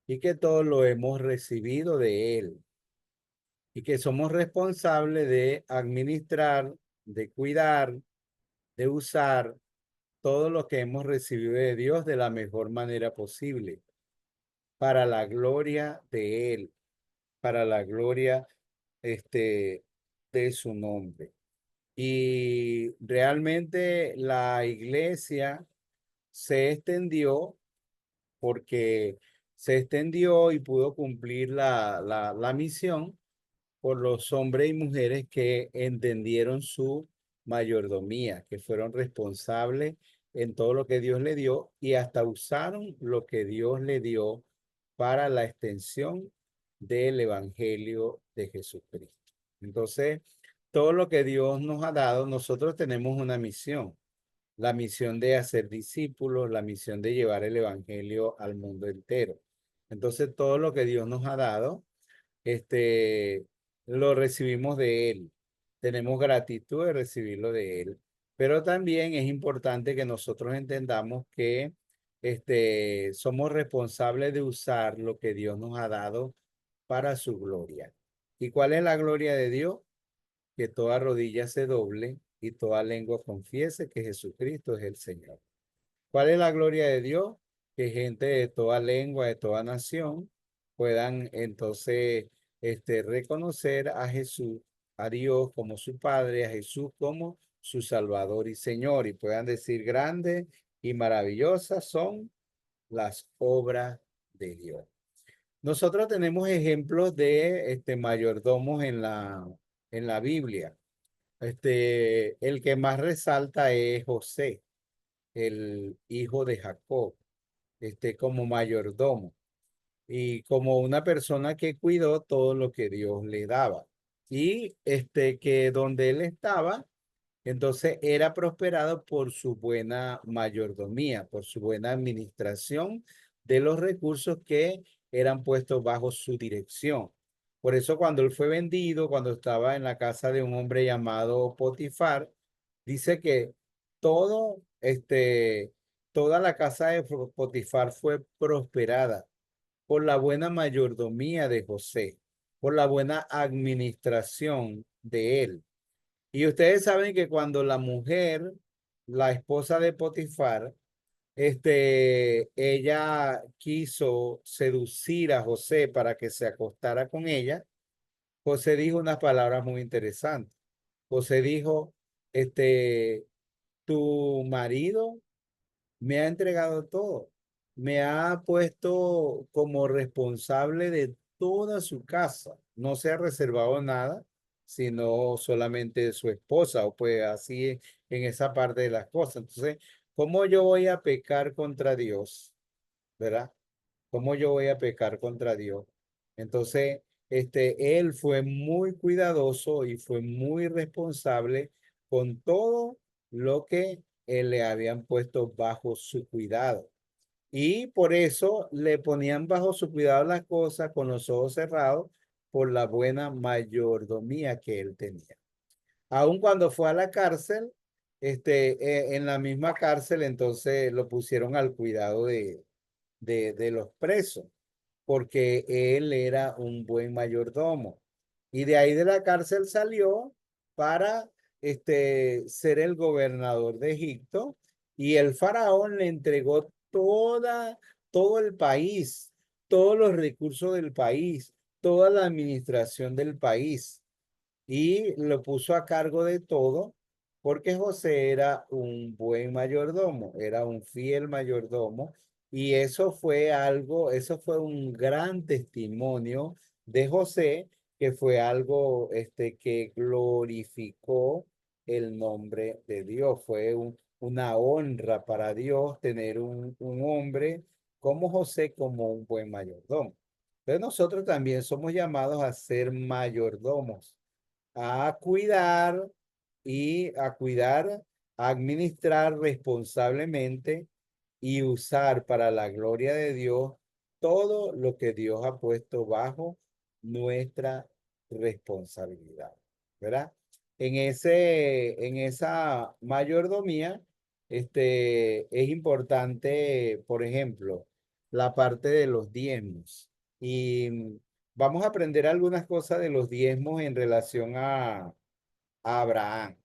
y que todo lo hemos recibido de Él y que somos responsables de administrar, de cuidar, de usar todo lo que hemos recibido de Dios de la mejor manera posible, para la gloria de Él, para la gloria de su nombre. Y realmente la iglesia se extendió porque se extendió y pudo cumplir la misión por los hombres y mujeres que entendieron su mayordomía, que fueron responsables en todo lo que Dios le dio y hasta usaron lo que Dios le dio para la extensión del Evangelio de Jesucristo. Entonces, todo lo que Dios nos ha dado, nosotros tenemos una misión, la misión de hacer discípulos, la misión de llevar el Evangelio al mundo entero. Entonces, todo lo que Dios nos ha dado, lo recibimos de Él. Tenemos gratitud de recibirlo de Él. Pero también es importante que nosotros entendamos que somos responsables de usar lo que Dios nos ha dado para su gloria. ¿Y cuál es la gloria de Dios? Que toda rodilla se doble y toda lengua confiese que Jesucristo es el Señor. ¿Cuál es la gloria de Dios? Que gente de toda lengua, de toda nación, puedan entonces reconocer a Jesús, a Dios como su Padre, a Jesús como su Salvador y Señor, y puedan decir grandes y maravillosas son las obras de Dios. Nosotros tenemos ejemplos de mayordomos en la Biblia. El que más resalta es José, el hijo de Jacob, como mayordomo y como una persona que cuidó todo lo que Dios le daba. Y que donde él estaba, entonces era prosperado por su buena mayordomía, por su buena administración de los recursos que eran puestos bajo su dirección. Por eso cuando él fue vendido, cuando estaba en la casa de un hombre llamado Potifar, dice que todo, toda la casa de Potifar fue prosperada por la buena mayordomía de José, por la buena administración de él. Y ustedes saben que cuando la mujer, la esposa de Potifar, ella quiso seducir a José para que se acostara con ella, José dijo unas palabras muy interesantes. José dijo, tu marido me ha entregado todo, me ha puesto como responsable de toda su casa, no se ha reservado nada, sino solamente su esposa, o pues así en esa parte de las cosas. Entonces, ¿cómo yo voy a pecar contra Dios? ¿Verdad? ¿Cómo yo voy a pecar contra Dios? Entonces, él fue muy cuidadoso y fue muy responsable con todo lo que él le habían puesto bajo su cuidado. Y por eso le ponían bajo su cuidado las cosas con los ojos cerrados por la buena mayordomía que él tenía. Aun cuando fue a la cárcel, en la misma cárcel, entonces lo pusieron al cuidado de los presos, porque él era un buen mayordomo. Y de ahí de la cárcel salió para ser el gobernador de Egipto, y el faraón le entregó todo el país, todos los recursos del país, toda la administración del país, y lo puso a cargo de todo porque José era un buen mayordomo, era un fiel mayordomo, y eso fue algo, eso fue un gran testimonio de José, que fue algo que glorificó el nombre de Dios. Fue una honra para Dios tener un hombre como José como un buen mayordomo. Entonces nosotros también somos llamados a ser mayordomos, a cuidar a administrar responsablemente y usar para la gloria de Dios todo lo que Dios ha puesto bajo nuestra responsabilidad, ¿verdad? En esa mayordomía, es importante, por ejemplo, la parte de los diezmos. Y vamos a aprender algunas cosas de los diezmos en relación a Abraham,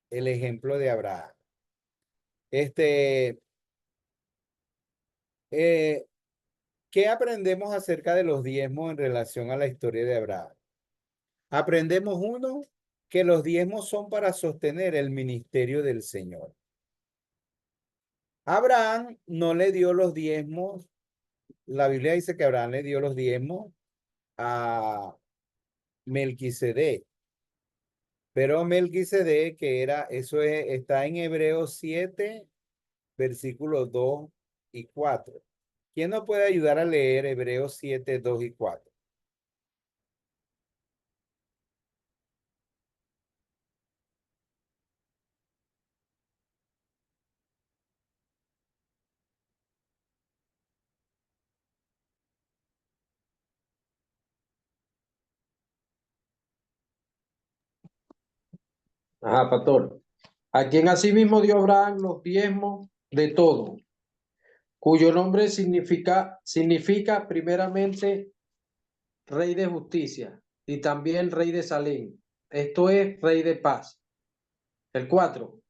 el ejemplo de Abraham. Este, ¿qué aprendemos acerca de los diezmos en relación a la historia de Abraham? Aprendemos uno, que los diezmos son para sostener el ministerio del Señor. Abraham no le dio los diezmos. La Biblia dice que Abraham le dio los diezmos a Melquisedec. Pero Melquisedec, que era, está en Hebreos 7, versículos 2 y 4. ¿Quién nos puede ayudar a leer Hebreos 7, 2 y 4? Ajá, pastor. A quien asimismo dio Abraham los diezmos de todo, cuyo nombre significa primeramente Rey de Justicia y también Rey de Salem. Esto es Rey de Paz. El 4.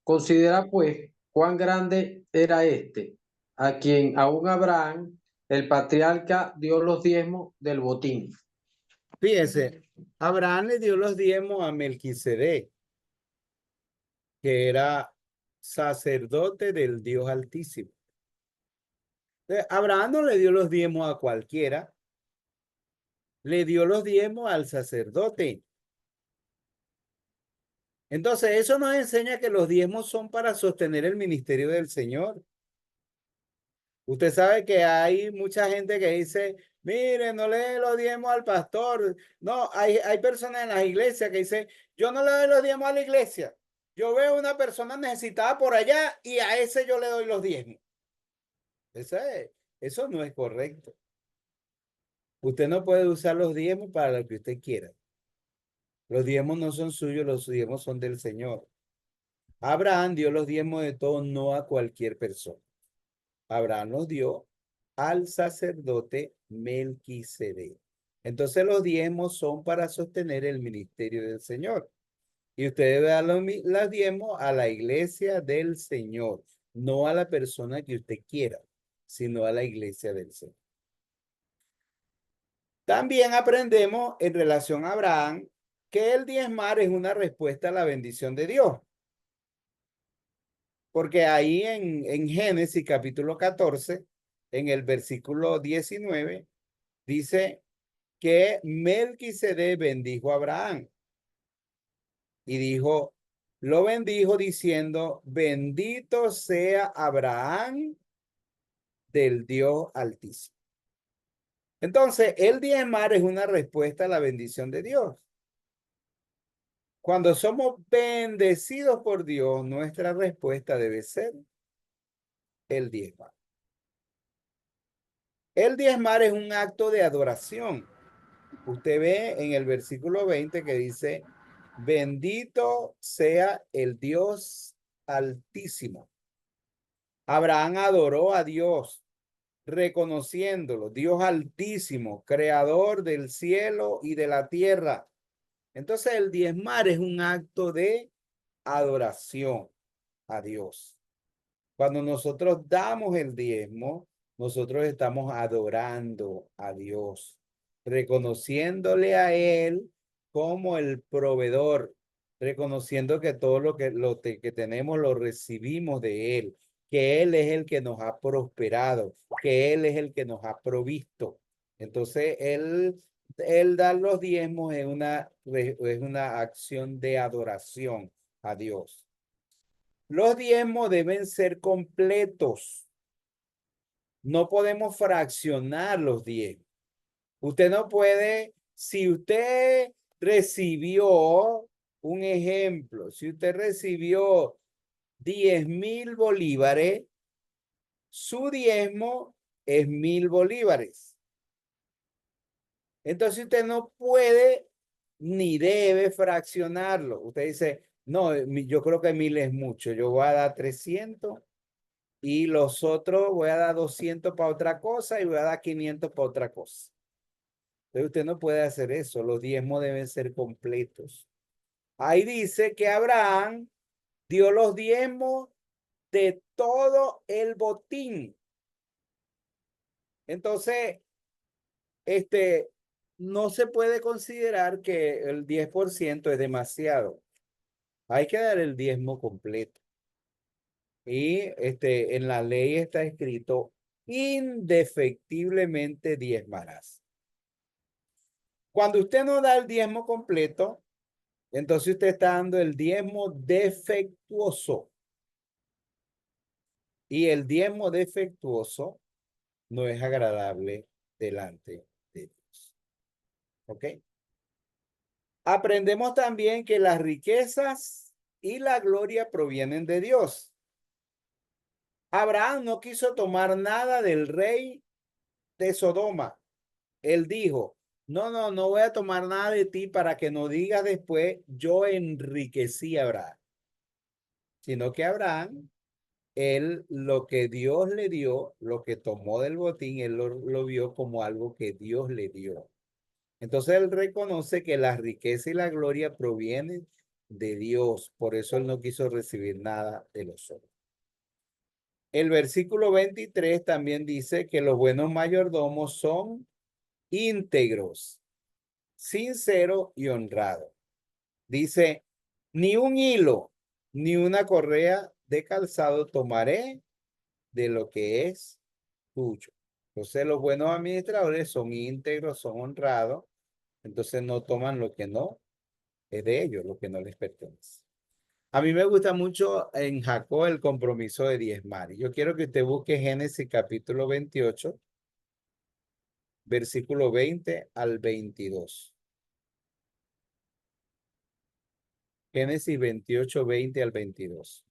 Considera pues cuán grande era este, a quien aún Abraham, el patriarca, dio los diezmos del botín. Fíjense, Abraham le dio los diezmos a Melquisedec, que era sacerdote del Dios Altísimo. Abraham no le dio los diezmos a cualquiera, le dio los diezmos al sacerdote. Entonces, eso nos enseña que los diezmos son para sostener el ministerio del Señor. Usted sabe que hay mucha gente que dice, mire, no le dé los diezmos al pastor. No, hay personas en las iglesias que dicen, yo no le doy los diezmos a la iglesia. Yo veo una persona necesitada por allá y a ese yo le doy los diezmos. Eso no es correcto. Usted no puede usar los diezmos para lo que usted quiera. Los diezmos no son suyos, los diezmos son del Señor. Abraham dio los diezmos de todo, no a cualquier persona. Abraham los dio al sacerdote Melquisedec. Entonces los diezmos son para sostener el ministerio del Señor. Y usted debe dar los diezmos a la iglesia del Señor, no a la persona que usted quiera, sino a la iglesia del Señor. También aprendemos en relación a Abraham que el diezmar es una respuesta a la bendición de Dios. Porque ahí en Génesis capítulo 14, en el versículo 19, dice que Melquisedec bendijo a Abraham. Y dijo, lo bendijo diciendo, bendito sea Abraham del Dios Altísimo. Entonces, el diezmar es una respuesta a la bendición de Dios. Cuando somos bendecidos por Dios, nuestra respuesta debe ser el diezmar. El diezmar es un acto de adoración. Usted ve en el versículo 20 que dice, bendito sea el Dios Altísimo. Abraham adoró a Dios, reconociéndolo, Dios Altísimo, creador del cielo y de la tierra. Entonces el diezmar es un acto de adoración a Dios. Cuando nosotros damos el diezmo, nosotros estamos adorando a Dios, reconociéndole a Él como el proveedor, reconociendo que todo lo que tenemos lo recibimos de Él, que Él es el que nos ha prosperado, que Él es el que nos ha provisto. Entonces, Él dar los diezmos es una acción de adoración a Dios. Los diezmos deben ser completos. No podemos fraccionar los diezmos. Usted no puede, si usted recibió, un ejemplo, si usted recibió 10,000 bolívares, su diezmo es 1,000 bolívares. Entonces usted no puede ni debe fraccionarlo. Usted dice, no, yo creo que 1,000 es mucho. Yo voy a dar 300 y los otros voy a dar 200 para otra cosa y voy a dar 500 para otra cosa. Entonces usted no puede hacer eso. Los diezmos deben ser completos. Ahí dice que Abraham dio los diezmos de todo el botín. Entonces, no se puede considerar que el 10% es demasiado. Hay que dar el diezmo completo. Y en la ley está escrito, indefectiblemente diezmarás. Cuando usted no da el diezmo completo, entonces usted está dando el diezmo defectuoso. Y el diezmo defectuoso no es agradable delante de Dios. ¿Ok? Aprendemos también que las riquezas y la gloria provienen de Dios. Abraham no quiso tomar nada del rey de Sodoma. Él dijo, no voy a tomar nada de ti para que no digas después, yo enriquecí a Abraham. Sino que Abraham, él lo que Dios le dio, lo que tomó del botín, él lo vio como algo que Dios le dio. Entonces él reconoce que la riqueza y la gloria provienen de Dios. Por eso él no quiso recibir nada de los otros. El versículo 23 también dice que los buenos mayordomos son íntegros, sinceros y honrados. Dice, ni un hilo, ni una correa de calzado tomaré de lo que es tuyo. Entonces los buenos administradores son íntegros, son honrados. Entonces no toman lo que no es de ellos, lo que no les pertenece. A mí me gusta mucho en Jacob el compromiso de diezmar. Yo quiero que usted busque Génesis capítulo 28, versículo 20 al 22. Génesis 28, 20 al 22.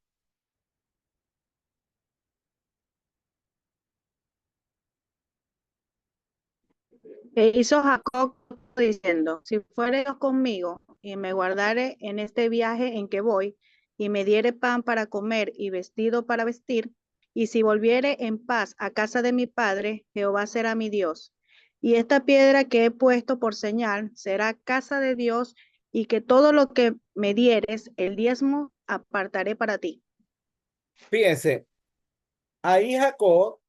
E hizo Jacob diciendo, si fuere Dios conmigo y me guardare en este viaje en que voy, y me diere pan para comer y vestido para vestir, y si volviere en paz a casa de mi padre, Jehová será mi Dios. Y esta piedra que he puesto por señal será casa de Dios, y que todo lo que me dieres, el diezmo, apartaré para ti. Fíjense, ahí Jacob,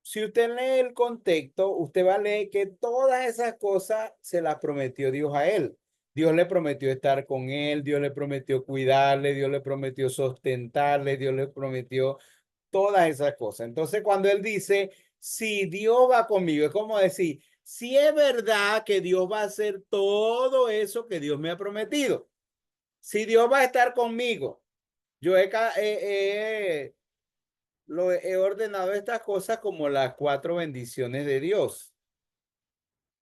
si usted lee el contexto, usted va a leer que todas esas cosas se las prometió Dios a él. Dios le prometió estar con él, Dios le prometió cuidarle, Dios le prometió sustentarle, Dios le prometió todas esas cosas. Entonces, cuando él dice, si Dios va conmigo, es como decir, si es verdad que Dios va a hacer todo eso que Dios me ha prometido. Si Dios va a estar conmigo, yo he ordenado estas cosas como las 4 bendiciones de Dios.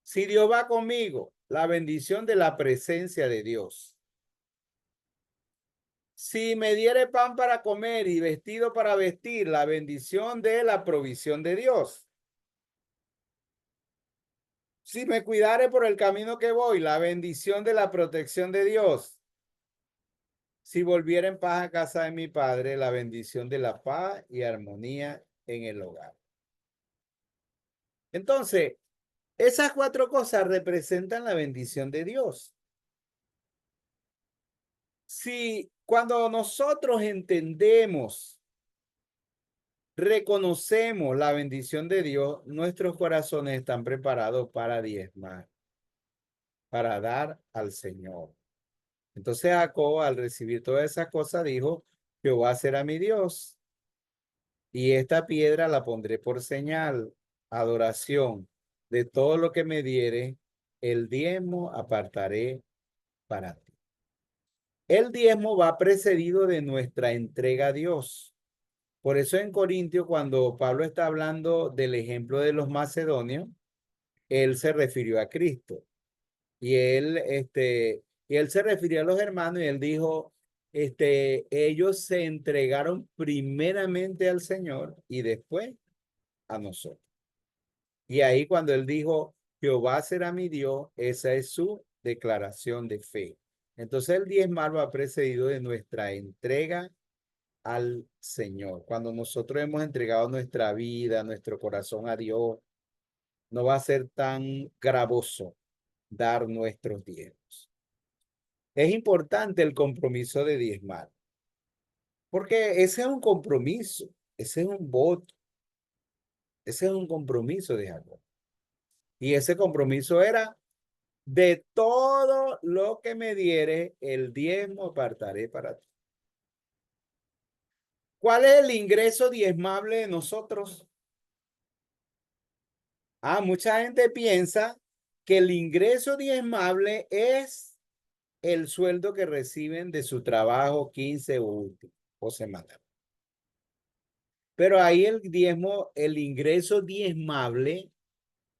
Si Dios va conmigo, la bendición de la presencia de Dios. Si me diere pan para comer y vestido para vestir, la bendición de la provisión de Dios. Si me cuidare por el camino que voy, la bendición de la protección de Dios. Si volviera en paz a casa de mi padre, la bendición de la paz y armonía en el hogar. Entonces, esas 4 cosas representan la bendición de Dios. Si cuando nosotros entendemos, reconocemos la bendición de Dios, nuestros corazones están preparados para diezmar, para dar al Señor. Entonces Jacob, al recibir todas esas cosas, dijo, Jehová será mi Dios, y esta piedra la pondré por señal, adoración, de todo lo que me diere, el diezmo apartaré para ti. El diezmo va precedido de nuestra entrega a Dios. Por eso en Corintios, cuando Pablo está hablando del ejemplo de los macedonios, él se refirió a Cristo. Y él se refirió a los hermanos y él dijo, ellos se entregaron primeramente al Señor y después a nosotros. Y ahí cuando él dijo, Jehová será mi Dios, esa es su declaración de fe. Entonces el diezmar va precedido de nuestra entrega al Señor. Cuando nosotros hemos entregado nuestra vida, nuestro corazón a Dios, no va a ser tan gravoso dar nuestros diezmos. Es importante el compromiso de diezmar. Porque ese es un compromiso, ese es un voto, ese es un compromiso de Jacob. Y ese compromiso era: de todo lo que me diere, el diezmo apartaré para ti. ¿Cuál es el ingreso diezmable de nosotros? Mucha gente piensa que el ingreso diezmable es el sueldo que reciben de su trabajo 15 o último o semanal. Pero ahí el diezmo, el ingreso diezmable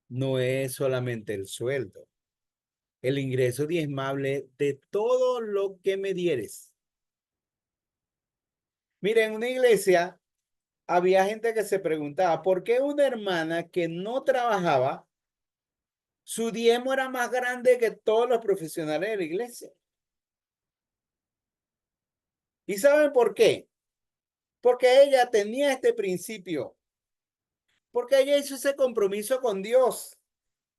no es solamente el sueldo. El ingreso diezmable de todo lo que me dieres. Mira, en una iglesia había gente que se preguntaba, ¿por qué una hermana que no trabajaba, su diezmo era más grande que todos los profesionales de la iglesia? ¿Y saben por qué? Porque ella tenía este principio, porque ella hizo ese compromiso con Dios.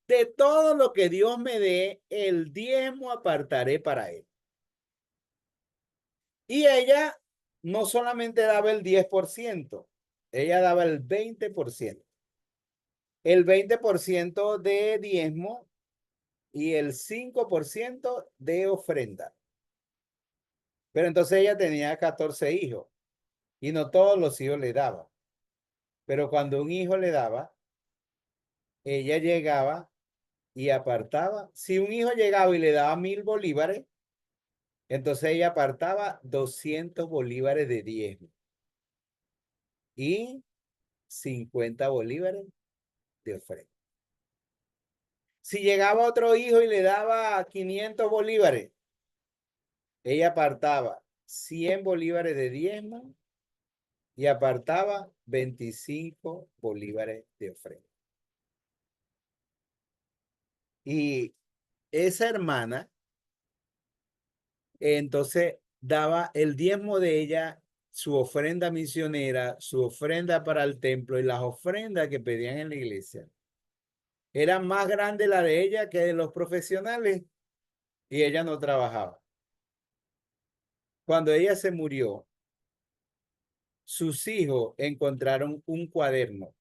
De todo lo que Dios me dé, el diezmo apartaré para él. Y ella no solamente daba el 10%, ella daba el 20%. El 20% de diezmo y el 5% de ofrenda. Pero entonces ella tenía 14 hijos y no todos los hijos le daban. Pero cuando un hijo le daba, ella llegaba y apartaba. Si un hijo llegaba y le daba 1000 bolívares, entonces ella apartaba 200 bolívares de diezmo y 50 bolívares de ofrenda. Si llegaba otro hijo y le daba 500 bolívares, ella apartaba 100 bolívares de diezmo y apartaba 25 bolívares de ofrenda. Y esa hermana, entonces, daba el diezmo de ella, su ofrenda misionera, su ofrenda para el templo y las ofrendas que pedían en la iglesia. Era más grande la de ella que de los profesionales y ella no trabajaba. Cuando ella se murió, sus hijos encontraron un cuaderno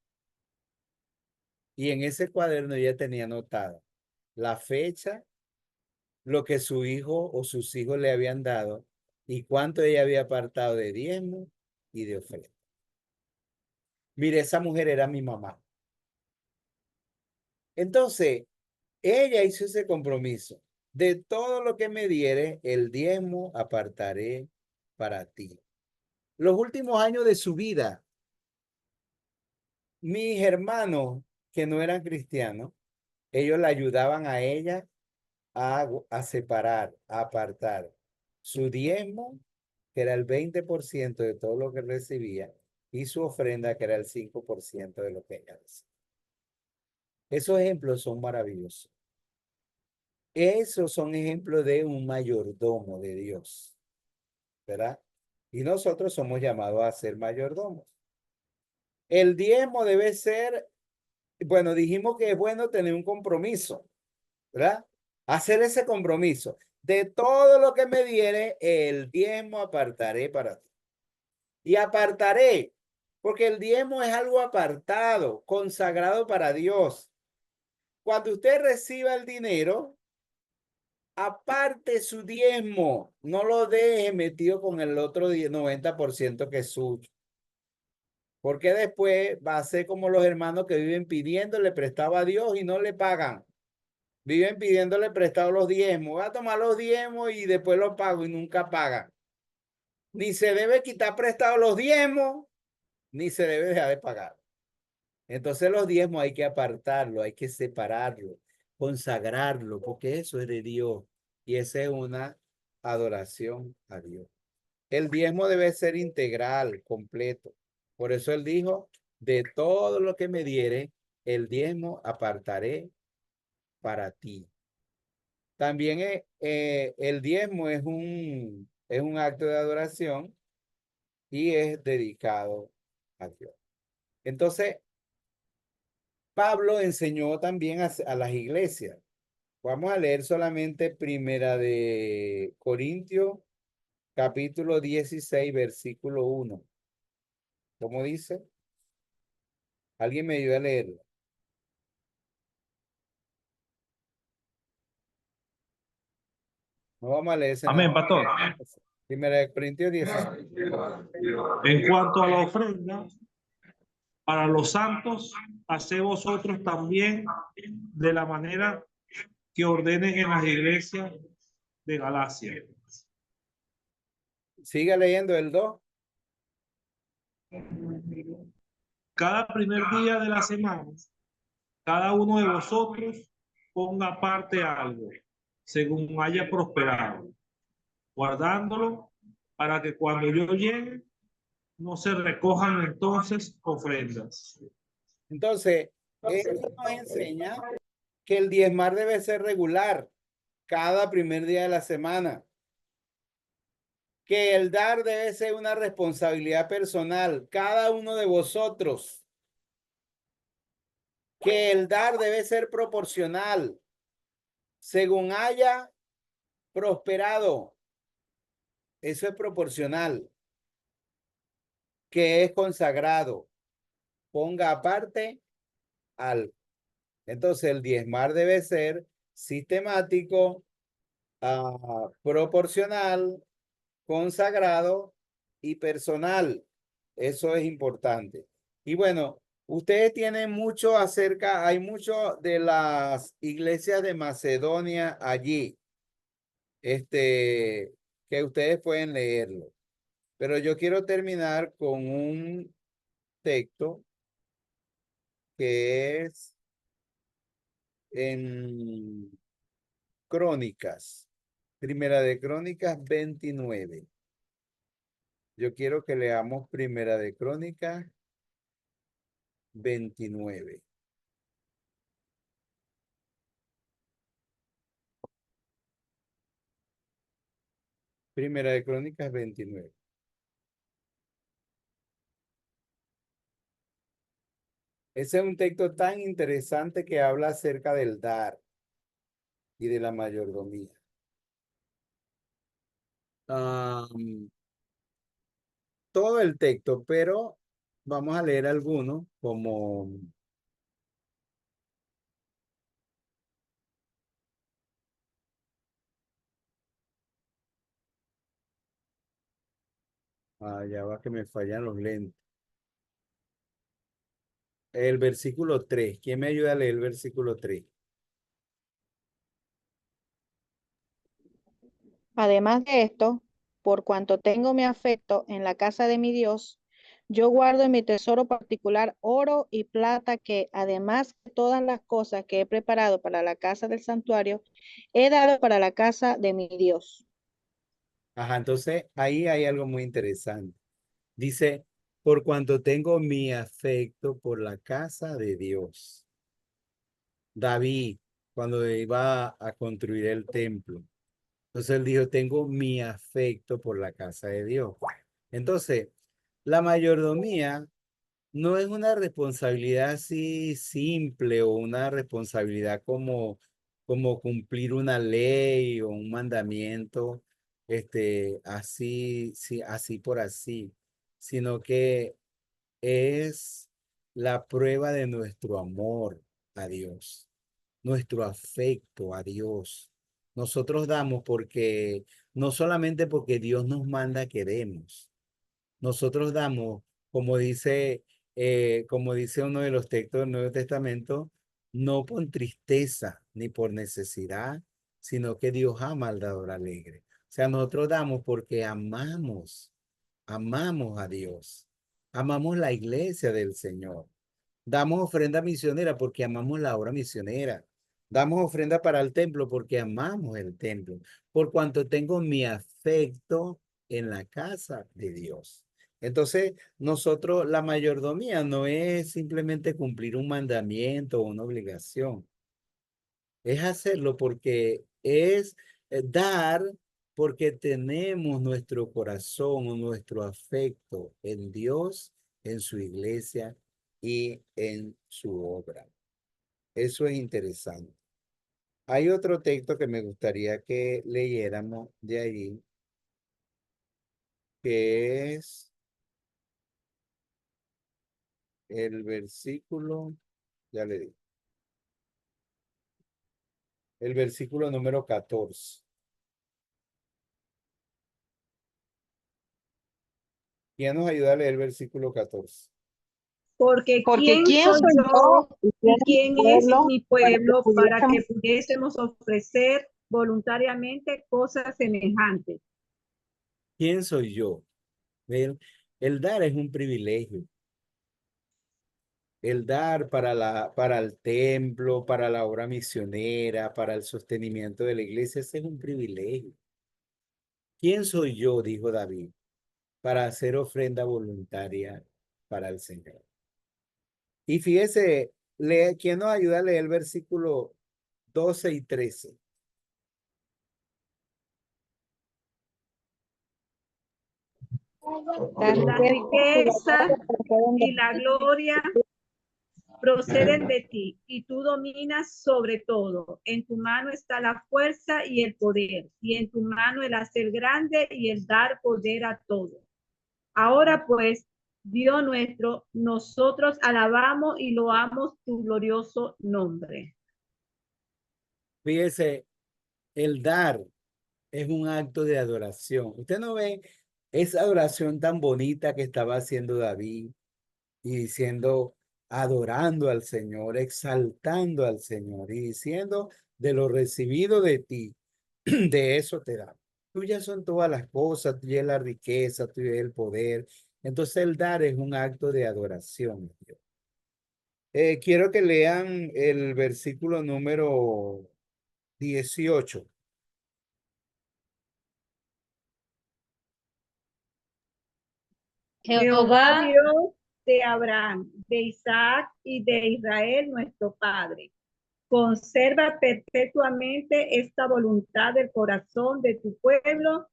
y en ese cuaderno ella tenía anotada la fecha, lo que su hijo o sus hijos le habían dado y cuánto ella había apartado de diezmo y de ofrenda. Mire, esa mujer era mi mamá. Entonces, ella hizo ese compromiso. De todo lo que me diere, el diezmo apartaré para ti. Los últimos años de su vida, mis hermanos que no eran cristianos, ellos la ayudaban a ella a separar, a apartar su diezmo, que era el 20% de todo lo que recibía, y su ofrenda, que era el 5% de lo que ella recibía. Esos ejemplos son maravillosos. Esos son ejemplos de un mayordomo de Dios, ¿verdad? Y nosotros somos llamados a ser mayordomos. El diezmo debe ser, bueno, dijimos que es bueno tener un compromiso, ¿verdad? Hacer ese compromiso. De todo lo que me diere, el diezmo apartaré para ti. Y apartaré, porque el diezmo es algo apartado, consagrado para Dios. Cuando usted reciba el dinero, aparte su diezmo, no lo deje metido con el otro 90% que es suyo. Porque después va a ser como los hermanos que viven pidiéndole prestado a Dios y no le pagan. Viven pidiéndole prestado los diezmos. Voy a tomar los diezmos y después los pago y nunca pagan. Ni se debe quitar prestado los diezmos, ni se debe dejar de pagar. Entonces los diezmos hay que apartarlo, hay que separarlo, consagrarlo, porque eso es de Dios. Y esa es una adoración a Dios. El diezmo debe ser integral, completo. Por eso él dijo, de todo lo que me diere, el diezmo apartaré para ti. También el diezmo es un acto de adoración y es dedicado a Dios. Entonces, Pablo enseñó también a las iglesias. Vamos a leer solamente Primera de Corintios capítulo 16, versículo 1. ¿Cómo dice? ¿Alguien me ayuda a leerlo? No vamos a leer ese Amén, nada. pastor. Primera de Corintios 16. En cuanto a la ofrenda, para los santos, haced vosotros también de la manera que ordenen en las iglesias de Galacia. Siga leyendo el 2. Cada primer día de la semana, cada uno de vosotros ponga aparte algo, según haya prosperado, guardándolo para que cuando yo llegue, no se recojan entonces ofrendas. Entonces, esto nos enseña que el diezmar debe ser regular cada primer día de la semana. Que el dar debe ser una responsabilidad personal, cada uno de vosotros. Que el dar debe ser proporcional, según haya prosperado. Eso es proporcional. Que es consagrado. Ponga aparte algo. Entonces, el diezmar debe ser sistemático, proporcional, consagrado y personal. Eso es importante. Y bueno, ustedes tienen mucho acerca, hay mucho de las iglesias de Macedonia allí, que ustedes pueden leerlo. Pero yo quiero terminar con un texto que es en Crónicas, Primera de Crónicas 29. Yo quiero que leamos Primera de Crónicas 29. Primera de Crónicas 29. Ese es un texto tan interesante que habla acerca del dar y de la mayordomía. Todo el texto, pero vamos a leer algunos como ya va que me fallan los lentes. El versículo 3. ¿Quién me ayuda a leer el versículo 3? Además de esto, por cuanto tengo mi afecto en la casa de mi Dios, yo guardo en mi tesoro particular oro y plata que, además de todas las cosas que he preparado para la casa del santuario, he dado para la casa de mi Dios. Ajá, entonces ahí hay algo muy interesante. Dice, por cuanto tengo mi afecto por la casa de Dios. David, cuando iba a construir el templo. Entonces él dijo, tengo mi afecto por la casa de Dios. Entonces, la mayordomía no es una responsabilidad así simple o una responsabilidad como cumplir una ley o un mandamiento, así, sí, así por así, sino que es la prueba de nuestro amor a Dios, nuestro afecto a Dios. Nosotros damos porque, no solamente porque Dios nos manda que demos, nosotros damos, como dice uno de los textos del Nuevo Testamento, no por tristeza ni por necesidad, sino que Dios ama al dador alegre. O sea, nosotros damos porque amamos a Dios, amamos la iglesia del Señor. Damos ofrenda misionera porque amamos la obra misionera. Damos ofrenda para el templo porque amamos el templo. Por cuanto tengo mi afecto en la casa de Dios. Entonces, nosotros, la mayordomía no es simplemente cumplir un mandamiento o una obligación. Es hacerlo porque es dar porque tenemos nuestro corazón o nuestro afecto en Dios, en su iglesia y en su obra. Eso es interesante. Hay otro texto que me gustaría que leyéramos de allí, que es el versículo, ya le digo, el versículo número 14. ¿Quién nos ayuda a leer el versículo 14? Porque Porque ¿quién soy yo y quién es mi pueblo para que pudiésemos ofrecer voluntariamente cosas semejantes? ¿Quién soy yo? Ver, el dar es un privilegio. El dar para el templo, para la obra misionera, para el sostenimiento de la iglesia, ese es un privilegio. ¿Quién soy yo? Dijo David, para hacer ofrenda voluntaria para el Señor. Y fíjese, ¿quién nos ayuda a leer el versículo 12 y 13? La riqueza y la gloria proceden de ti y tú dominas sobre todo. En tu mano está la fuerza y el poder, y en tu mano el hacer grande y el dar poder a todo. Ahora pues, Dios nuestro, nosotros alabamos y loamos tu glorioso nombre. Fíjese, el dar es un acto de adoración. Usted no ve esa adoración tan bonita que estaba haciendo David y diciendo, adorando al Señor, exaltando al Señor y diciendo, de lo recibido de ti, de eso te da. Tuyas son todas las cosas, tuya es la riqueza, tuya es el poder. Entonces el dar es un acto de adoración a Dios. Quiero que lean el versículo número 18. Jehová Dios de Abraham, de Isaac y de Israel, nuestro Padre. Conserva perpetuamente esta voluntad del corazón de tu pueblo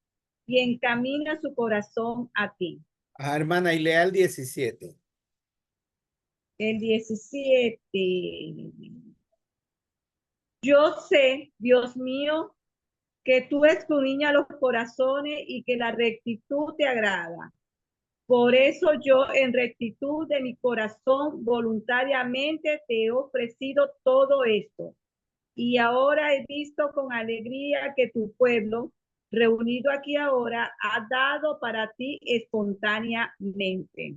y encamina su corazón a ti. Ah, hermana, y lea el 17. El 17. Yo sé, Dios mío, que tú escudriñas los corazones y que la rectitud te agrada. Por eso yo en rectitud de mi corazón voluntariamente te he ofrecido todo esto. Y ahora he visto con alegría que tu pueblo, reunido aquí ahora, ha dado para ti espontáneamente.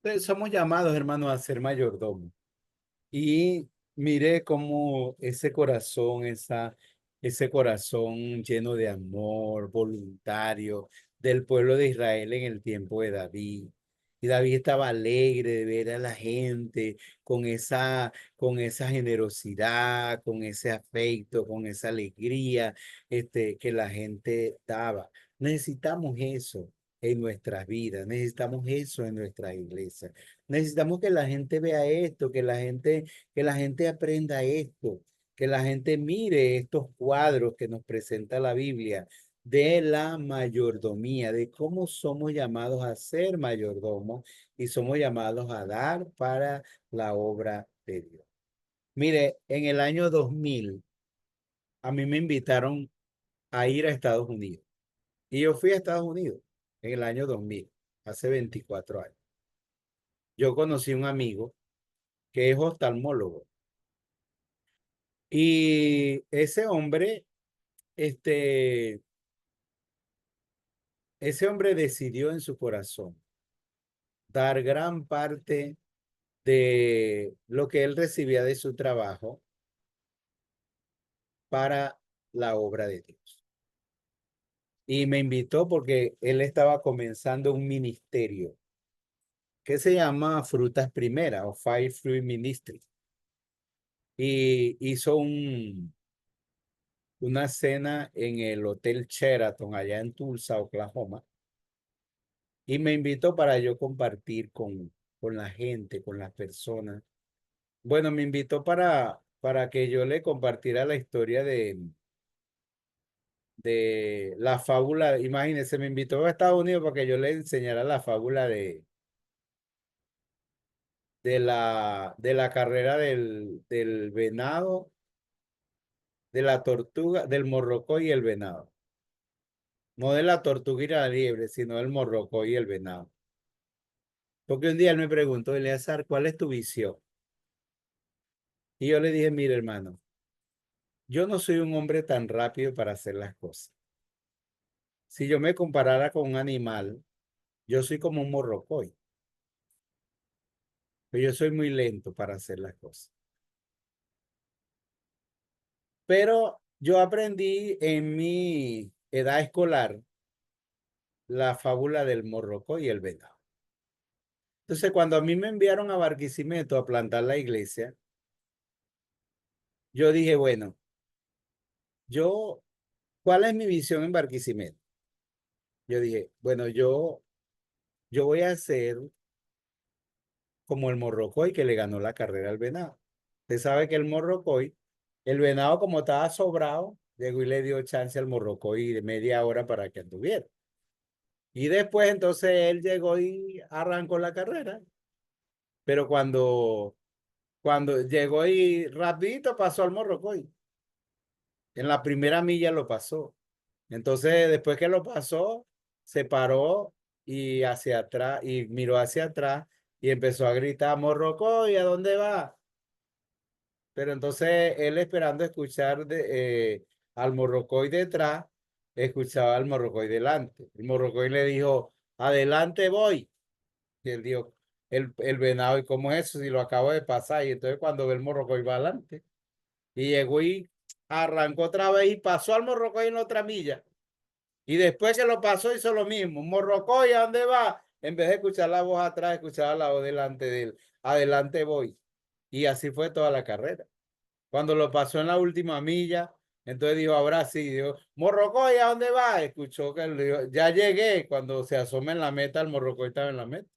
Entonces, somos llamados, hermanos, a ser mayordomos. Y mire cómo ese corazón lleno de amor, voluntario, del pueblo de Israel en el tiempo de David. Y David estaba alegre de ver a la gente con esa generosidad, con ese afecto, con esa alegría, que la gente daba. Necesitamos eso en nuestras vidas, necesitamos eso en nuestra iglesia. Necesitamos que la gente vea esto, que la gente aprenda esto, que la gente mire estos cuadros que nos presenta la Biblia de la mayordomía, de cómo somos llamados a ser mayordomos y somos llamados a dar para la obra de Dios. Mire, en el año 2000, a mí me invitaron a ir a Estados Unidos y yo fui a Estados Unidos en el año 2000, hace 24 años. Yo conocí un amigo que es oftalmólogo. Y este, ese hombre decidió en su corazón dar gran parte de lo que él recibía de su trabajo para la obra de Dios. Y me invitó porque él estaba comenzando un ministerio que se llama Frutas Primeras o Five Fruit Ministry. Y hizo una cena en el Hotel Sheraton allá en Tulsa, Oklahoma. Y me invitó para yo compartir con la gente, con las personas. Bueno, me invitó para que yo le compartiera la historia de la fábula. Imagínense, me invitó a Estados Unidos para que yo le enseñara la fábula de la carrera del venado, de la tortuga, del morrocoy y el venado. no de la tortuga y la liebre, sino del morrocoy y el venado. Porque un día él me preguntó, Eleazar, ¿cuál es tu visión? Y yo le dije, mire, hermano, yo no soy un hombre tan rápido para hacer las cosas. Si yo me comparara con un animal, yo soy como un morrocoy. Pero yo soy muy lento para hacer las cosas. Pero yo aprendí en mi edad escolar la fábula del morrocoy y el venado. Entonces, cuando a mí me enviaron a Barquisimeto a plantar la iglesia, yo dije, bueno, ¿cuál es mi visión en Barquisimeto? Yo dije, bueno, yo voy a ser como el morrocoy que le ganó la carrera al venado. Usted sabe que el venado como estaba sobrado, llegó y le dio chance al morrocoy de media hora para que anduviera. Y después entonces él llegó y arrancó la carrera. Pero cuando llegó y rapidito pasó al morrocoy. En la primera milla lo pasó. Entonces después que lo pasó, se paró y hacia atrás y miró hacia atrás y empezó a gritar, morrocoy, ¿a dónde va? Pero entonces él esperando escuchar al morrocoy detrás, escuchaba al morrocoy delante. El morrocoy le dijo, adelante voy. Y él dijo, el venado, ¿y cómo es eso? Si lo acabo de pasar. Y entonces cuando ve el morrocoy va adelante. Y llegó y arrancó otra vez y pasó al morrocoy en otra milla. Y después que lo pasó hizo lo mismo. Morrocoy, ¿a dónde va? En vez de escuchar la voz atrás, escuchaba la voz delante de él. Adelante voy. Y así fue toda la carrera. Cuando lo pasó en la última milla, entonces dijo, ahora sí, dijo, Morrocoy, ¿a dónde va? Escuchó que le dijo, ya llegué. Cuando se asoma en la meta, el Morrocoy estaba en la meta.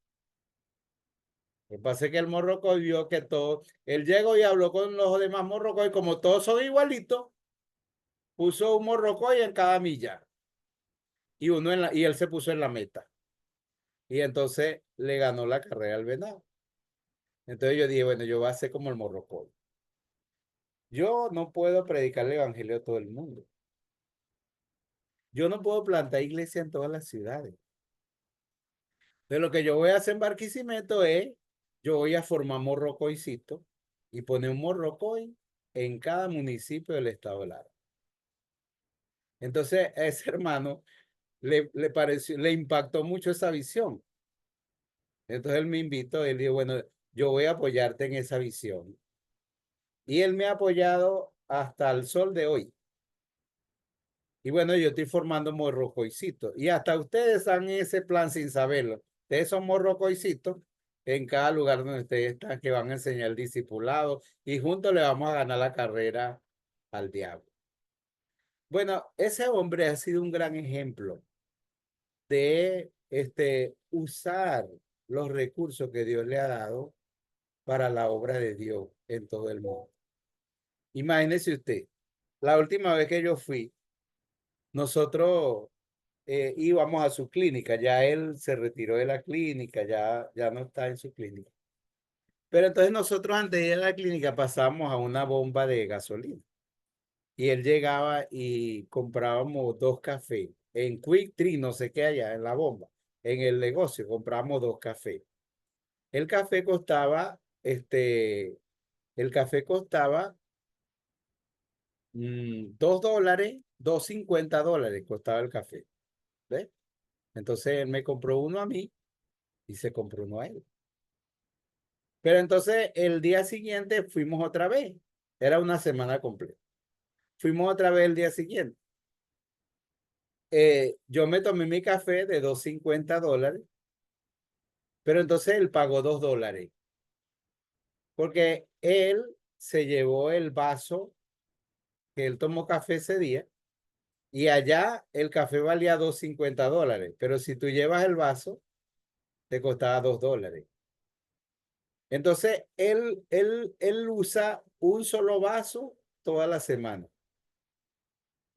Lo que pasa es que el Morrocoy vio que todo, él llegó y habló con los demás Morrocoy, como todos son igualitos, puso un Morrocoy en cada milla y él se puso en la meta. Y entonces le ganó la carrera al venado. Entonces yo dije, bueno, yo voy a ser como el Morrocoy. Yo no puedo predicar el evangelio a todo el mundo. Yo no puedo plantar iglesia en todas las ciudades. De lo que yo voy a hacer en Barquisimeto es, yo voy a formar morrocoycito y poner un morrocoy en cada municipio del estado de Lara. Entonces a ese hermano le pareció, le impactó mucho esa visión. Entonces él me invitó, él dijo, bueno, yo voy a apoyarte en esa visión. Y él me ha apoyado hasta el sol de hoy. Y bueno, yo estoy formando morrocoycitos. Y hasta ustedes están en ese plan sin saberlo. Ustedes son morrocoycitos en cada lugar donde ustedes están, que van a enseñar el discipulado. Y juntos le vamos a ganar la carrera al diablo. Bueno, ese hombre ha sido un gran ejemplo de usar los recursos que Dios le ha dado para la obra de Dios en todo el mundo. Imagínese usted, la última vez que yo fui, nosotros íbamos a su clínica, ya él se retiró de la clínica, ya no está en su clínica. Pero entonces nosotros antes de ir a la clínica pasamos a una bomba de gasolina y él llegaba y comprábamos 2 cafés en Quick Tree, no sé qué allá, en la bomba, en el negocio compramos 2 cafés. El café costaba, el café costaba $2, $2.50 costaba el café. ¿Ves? Entonces él me compró uno a mí y se compró uno a él. Pero entonces el día siguiente fuimos otra vez. Era una semana completa. Fuimos otra vez el día siguiente. Yo me tomé mi café de $2.50, pero entonces él pagó $2. Porque él se llevó el vaso que él tomó café ese día y allá el café valía $2.50. Pero si tú llevas el vaso, te costaba $2. Entonces, él usa un solo vaso toda la semana.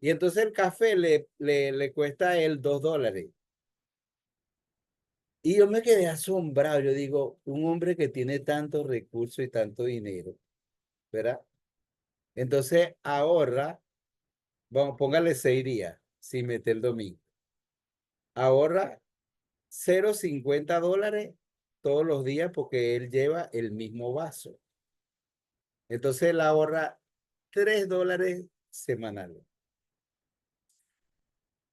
Y entonces el café le cuesta a él $2. Y yo me quedé asombrado. Yo digo, un hombre que tiene tantos recursos y tanto dinero, ¿verdad? Entonces ahorra, vamos, póngale 6 días sin meter el domingo. ahorra $0.50 todos los días porque él lleva el mismo vaso. Entonces él ahorra $3 semanales.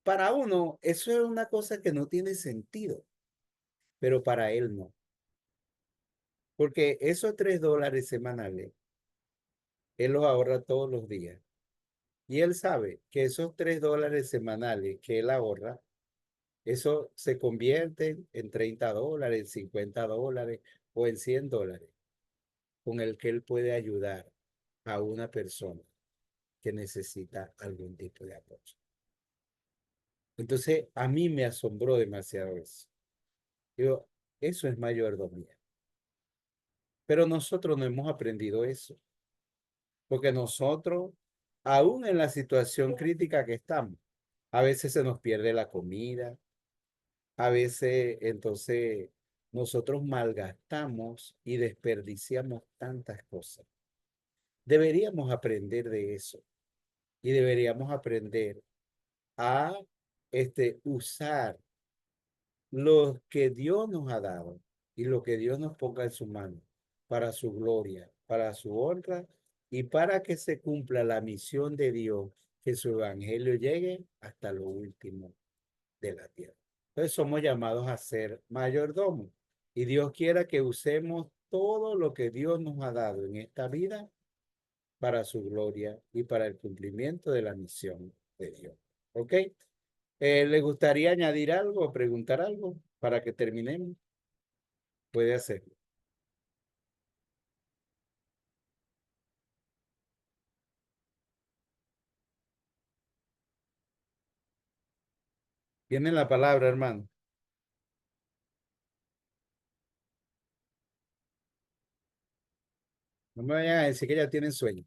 Para uno, eso es una cosa que no tiene sentido, pero para él no. Porque esos $3 semanales, él los ahorra todos los días. Y él sabe que esos $3 semanales que él ahorra, eso se convierte en $30, en $50 o en $100, con el que él puede ayudar a una persona que necesita algún tipo de apoyo. Entonces, a mí me asombró demasiado eso. Digo, eso es mayordomía. Pero nosotros no hemos aprendido eso. Porque nosotros, aún en la situación crítica que estamos, a veces se nos pierde la comida, a veces entonces nosotros malgastamos y desperdiciamos tantas cosas. Deberíamos aprender de eso y deberíamos aprender a usar lo que Dios nos ha dado y lo que Dios nos ponga en su mano para su gloria, para su honra y para que se cumpla la misión de Dios, que su evangelio llegue hasta lo último de la tierra. Entonces somos llamados a ser mayordomos y Dios quiera que usemos todo lo que Dios nos ha dado en esta vida para su gloria y para el cumplimiento de la misión de Dios. ¿Ok? ¿Le gustaría añadir algo o preguntar algo para que terminemos? Puede hacerlo. Tiene la palabra, hermano. No me vayan a decir que ya tienen sueño.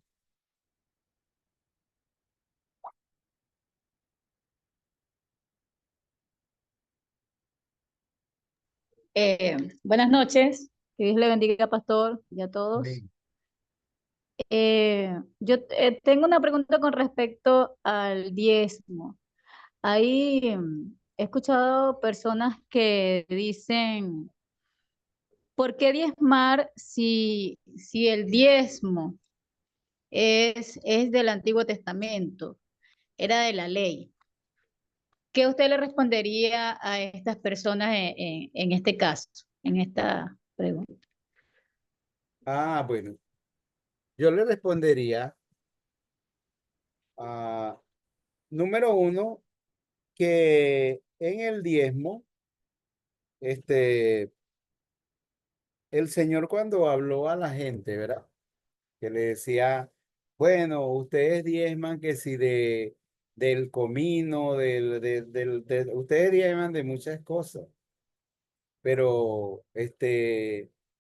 Buenas noches, que Dios le bendiga, pastor, y a todos. Amén. Yo tengo una pregunta con respecto al diezmo. Ahí he escuchado personas que dicen, ¿por qué diezmar si el diezmo es del Antiguo Testamento, era de la ley? ¿Qué usted le respondería a estas personas en este caso, en esta pregunta? Bueno. Yo le respondería número uno, que en el diezmo, el Señor cuando habló a la gente, ¿verdad? Que le decía, bueno, ustedes diezman que si del comino, ustedes diezman de muchas cosas, pero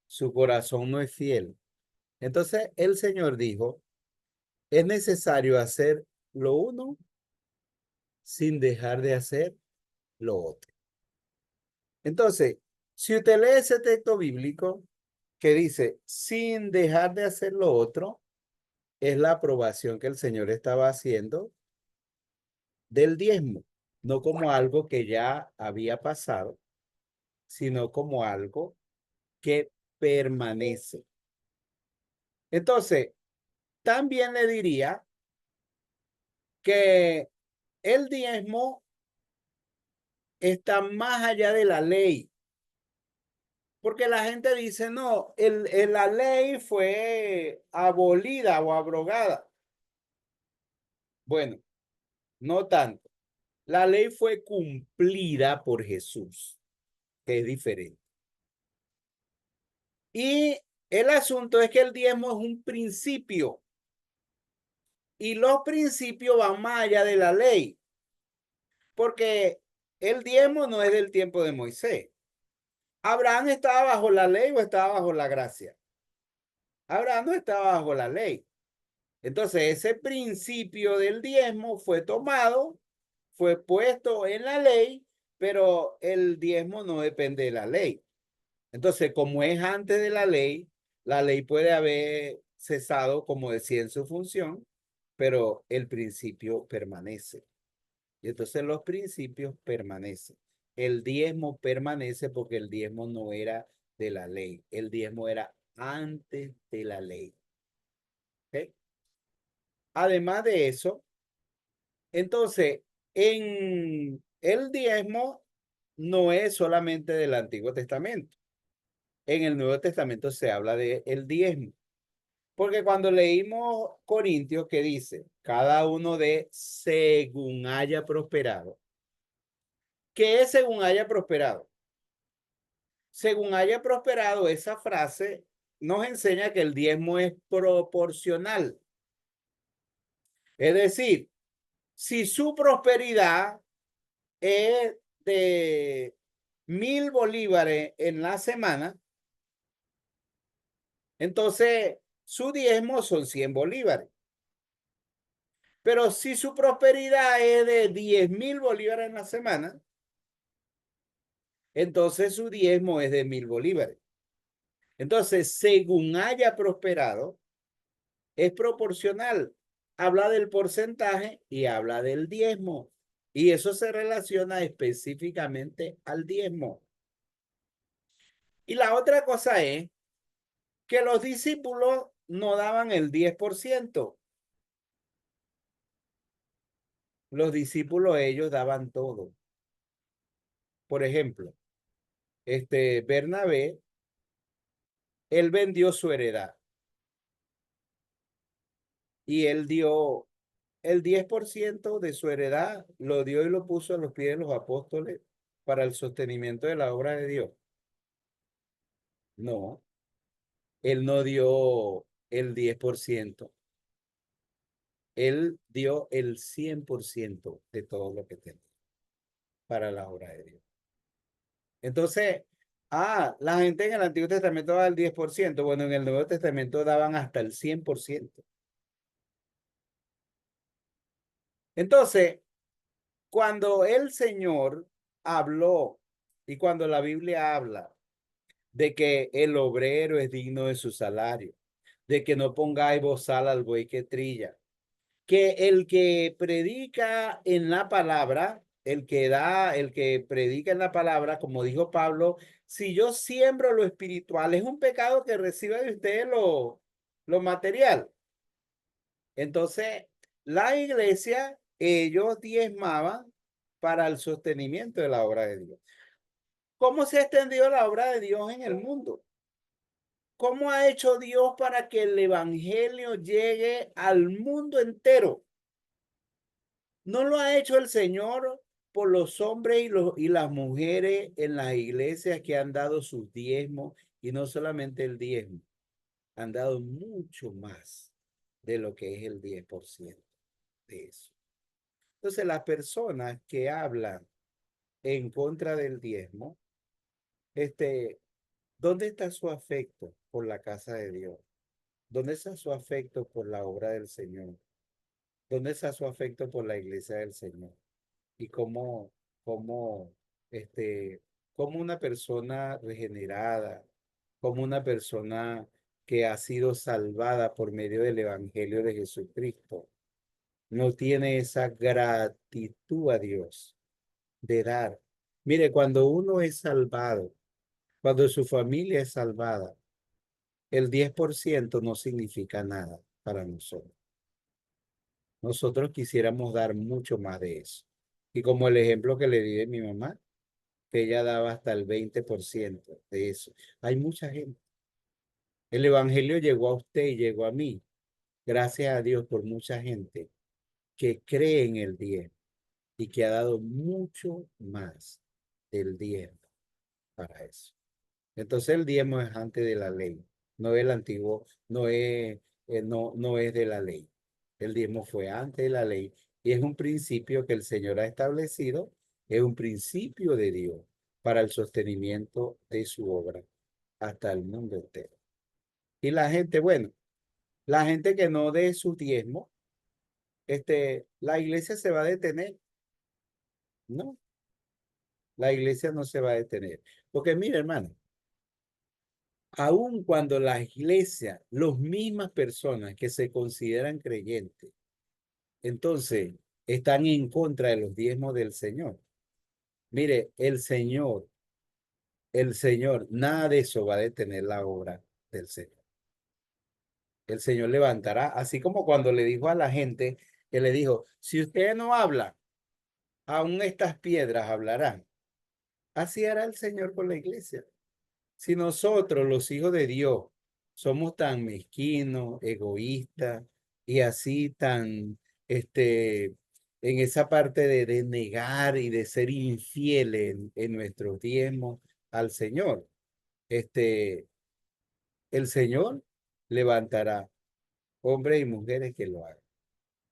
su corazón no es fiel. Entonces el Señor dijo, es necesario hacer lo uno sin dejar de hacer lo otro. Entonces, si usted lee ese texto bíblico que dice, sin dejar de hacer lo otro, es la aprobación que el Señor estaba haciendo del diezmo, no como algo que ya había pasado, sino como algo que permanece. Entonces, también le diría que el diezmo está más allá de la ley. Porque la gente dice, no, la ley fue abolida o abrogada. Bueno, no tanto. La ley fue cumplida por Jesús, que es diferente. Y el asunto es que el diezmo es un principio. Y los principios van más allá de la ley. Porque el diezmo no es del tiempo de Moisés. ¿Abraham estaba bajo la ley o estaba bajo la gracia? Abraham no estaba bajo la ley. Entonces, ese principio del diezmo fue tomado, fue puesto en la ley, pero el diezmo no depende de la ley. Entonces, como es antes de la ley puede haber cesado, como decía, en su función, pero el principio permanece. Y entonces los principios permanecen. el diezmo permanece porque el diezmo no era de la ley. El diezmo era antes de la ley. ¿Ok? Además de eso, entonces, en el diezmo no es solamente del Antiguo Testamento. En el Nuevo Testamento se habla de el diezmo. Porque cuando leímos Corintios, que dice, cada uno de según haya prosperado. ¿Qué es según haya prosperado? Según haya prosperado, esa frase nos enseña que el diezmo es proporcional. Es decir, si su prosperidad es de 1.000 bolívares en la semana, entonces su diezmo son 100 bolívares. Pero si su prosperidad es de 10.000 bolívares en la semana, entonces su diezmo es de 1.000 bolívares. Entonces, según haya prosperado, es proporcional. Habla del porcentaje y habla del diezmo. Y eso se relaciona específicamente al diezmo. Y la otra cosa es que los discípulos no daban el 10%. Los discípulos, ellos daban todo. Por ejemplo, Bernabé, él vendió su heredad y él dio el 10% de su heredad, lo dio y lo puso a los pies de los apóstoles para el sostenimiento de la obra de Dios. No, él no dio el 10%. Él dio el 100% de todo lo que tenía para la obra de Dios. Entonces, la gente en el Antiguo Testamento daba el 10%. Bueno, en el Nuevo Testamento daban hasta el 100%. Entonces, cuando el Señor habló y cuando la Biblia habla de que el obrero es digno de su salario, de que no pongáis bozal al buey que trilla, que el que predica en la palabra, el que predica en la palabra, como dijo Pablo, si yo siembro lo espiritual, es un pecado que reciba de ustedes lo material. Entonces, la iglesia, ellos diezmaban para el sostenimiento de la obra de Dios. ¿Cómo se ha extendido la obra de Dios en el mundo? ¿Cómo ha hecho Dios para que el evangelio llegue al mundo entero? No lo ha hecho el Señor por los hombres y las mujeres en las iglesias que han dado sus diezmos, y no solamente el diezmo, han dado mucho más de lo que es el 10% de eso. Entonces, las personas que hablan en contra del diezmo, ¿dónde está su afecto por la casa de Dios? ¿Dónde está su afecto por la obra del Señor? ¿Dónde está su afecto por la iglesia del Señor? Y cómo, cómo una persona regenerada, como una persona que ha sido salvada por medio del Evangelio de Jesucristo, no tiene esa gratitud a Dios de dar. Mire, cuando uno es salvado, cuando su familia es salvada, el 10% no significa nada para nosotros. Nosotros quisiéramos dar mucho más de eso. Y como el ejemplo que le di de mi mamá, que ella daba hasta el 20% de eso. Hay mucha gente. El evangelio llegó a usted y llegó a mí. Gracias a Dios por mucha gente que cree en el diezmo y que ha dado mucho más del diezmo para eso. Entonces el diezmo es antes de la ley, no es el antiguo, no es de la ley. El diezmo fue antes de la ley y es un principio que el Señor ha establecido, es un principio de Dios para el sostenimiento de su obra hasta el mundo entero. Y la gente, bueno, la gente que no dé su diezmo, la iglesia se va a detener. No, la iglesia no se va a detener. Porque mire, hermano, aun cuando la iglesia, las mismas personas que se consideran creyentes, entonces están en contra de los diezmos del Señor. Mire, el Señor, nada de eso va a detener la obra del Señor. El Señor levantará, así como cuando le dijo a la gente, que le dijo, si ustedes no hablan, aún estas piedras hablarán. Así hará el Señor con la iglesia. Si nosotros, los hijos de Dios, somos tan mezquinos, egoístas y así tan, en esa parte de negar y de ser infieles en nuestros diezmos al Señor, el Señor levantará hombres y mujeres que lo hagan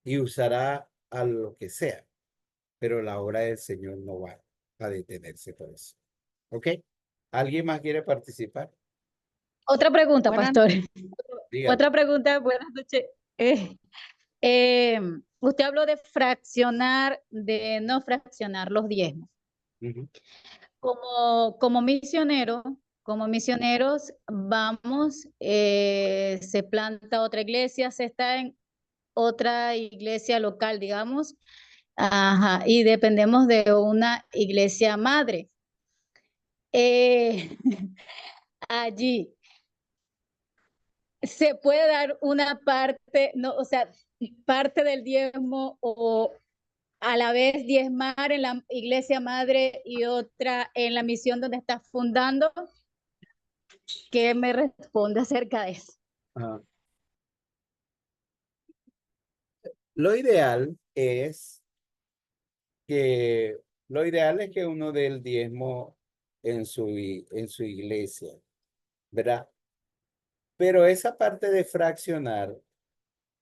y usará a lo que sea, pero la obra del Señor no va a detenerse por eso. ¿Ok? ¿Alguien más quiere participar? Otra pregunta, Buenas pastor. Dígame. Otra pregunta, buenas noches. Usted habló de fraccionar, de no fraccionar los diezmos. Ujú. Como misioneros, vamos, se planta otra iglesia, se está en otra iglesia local, digamos, ajá, y dependemos de una iglesia madre. Allí se puede dar una parte, no, o sea, parte del diezmo o a la vez diezmar en la iglesia madre y otra en la misión donde estás fundando. ¿Qué me responde acerca de eso? Ajá. Lo ideal es que uno dé el diezmo en su iglesia, ¿verdad? Pero esa parte de fraccionar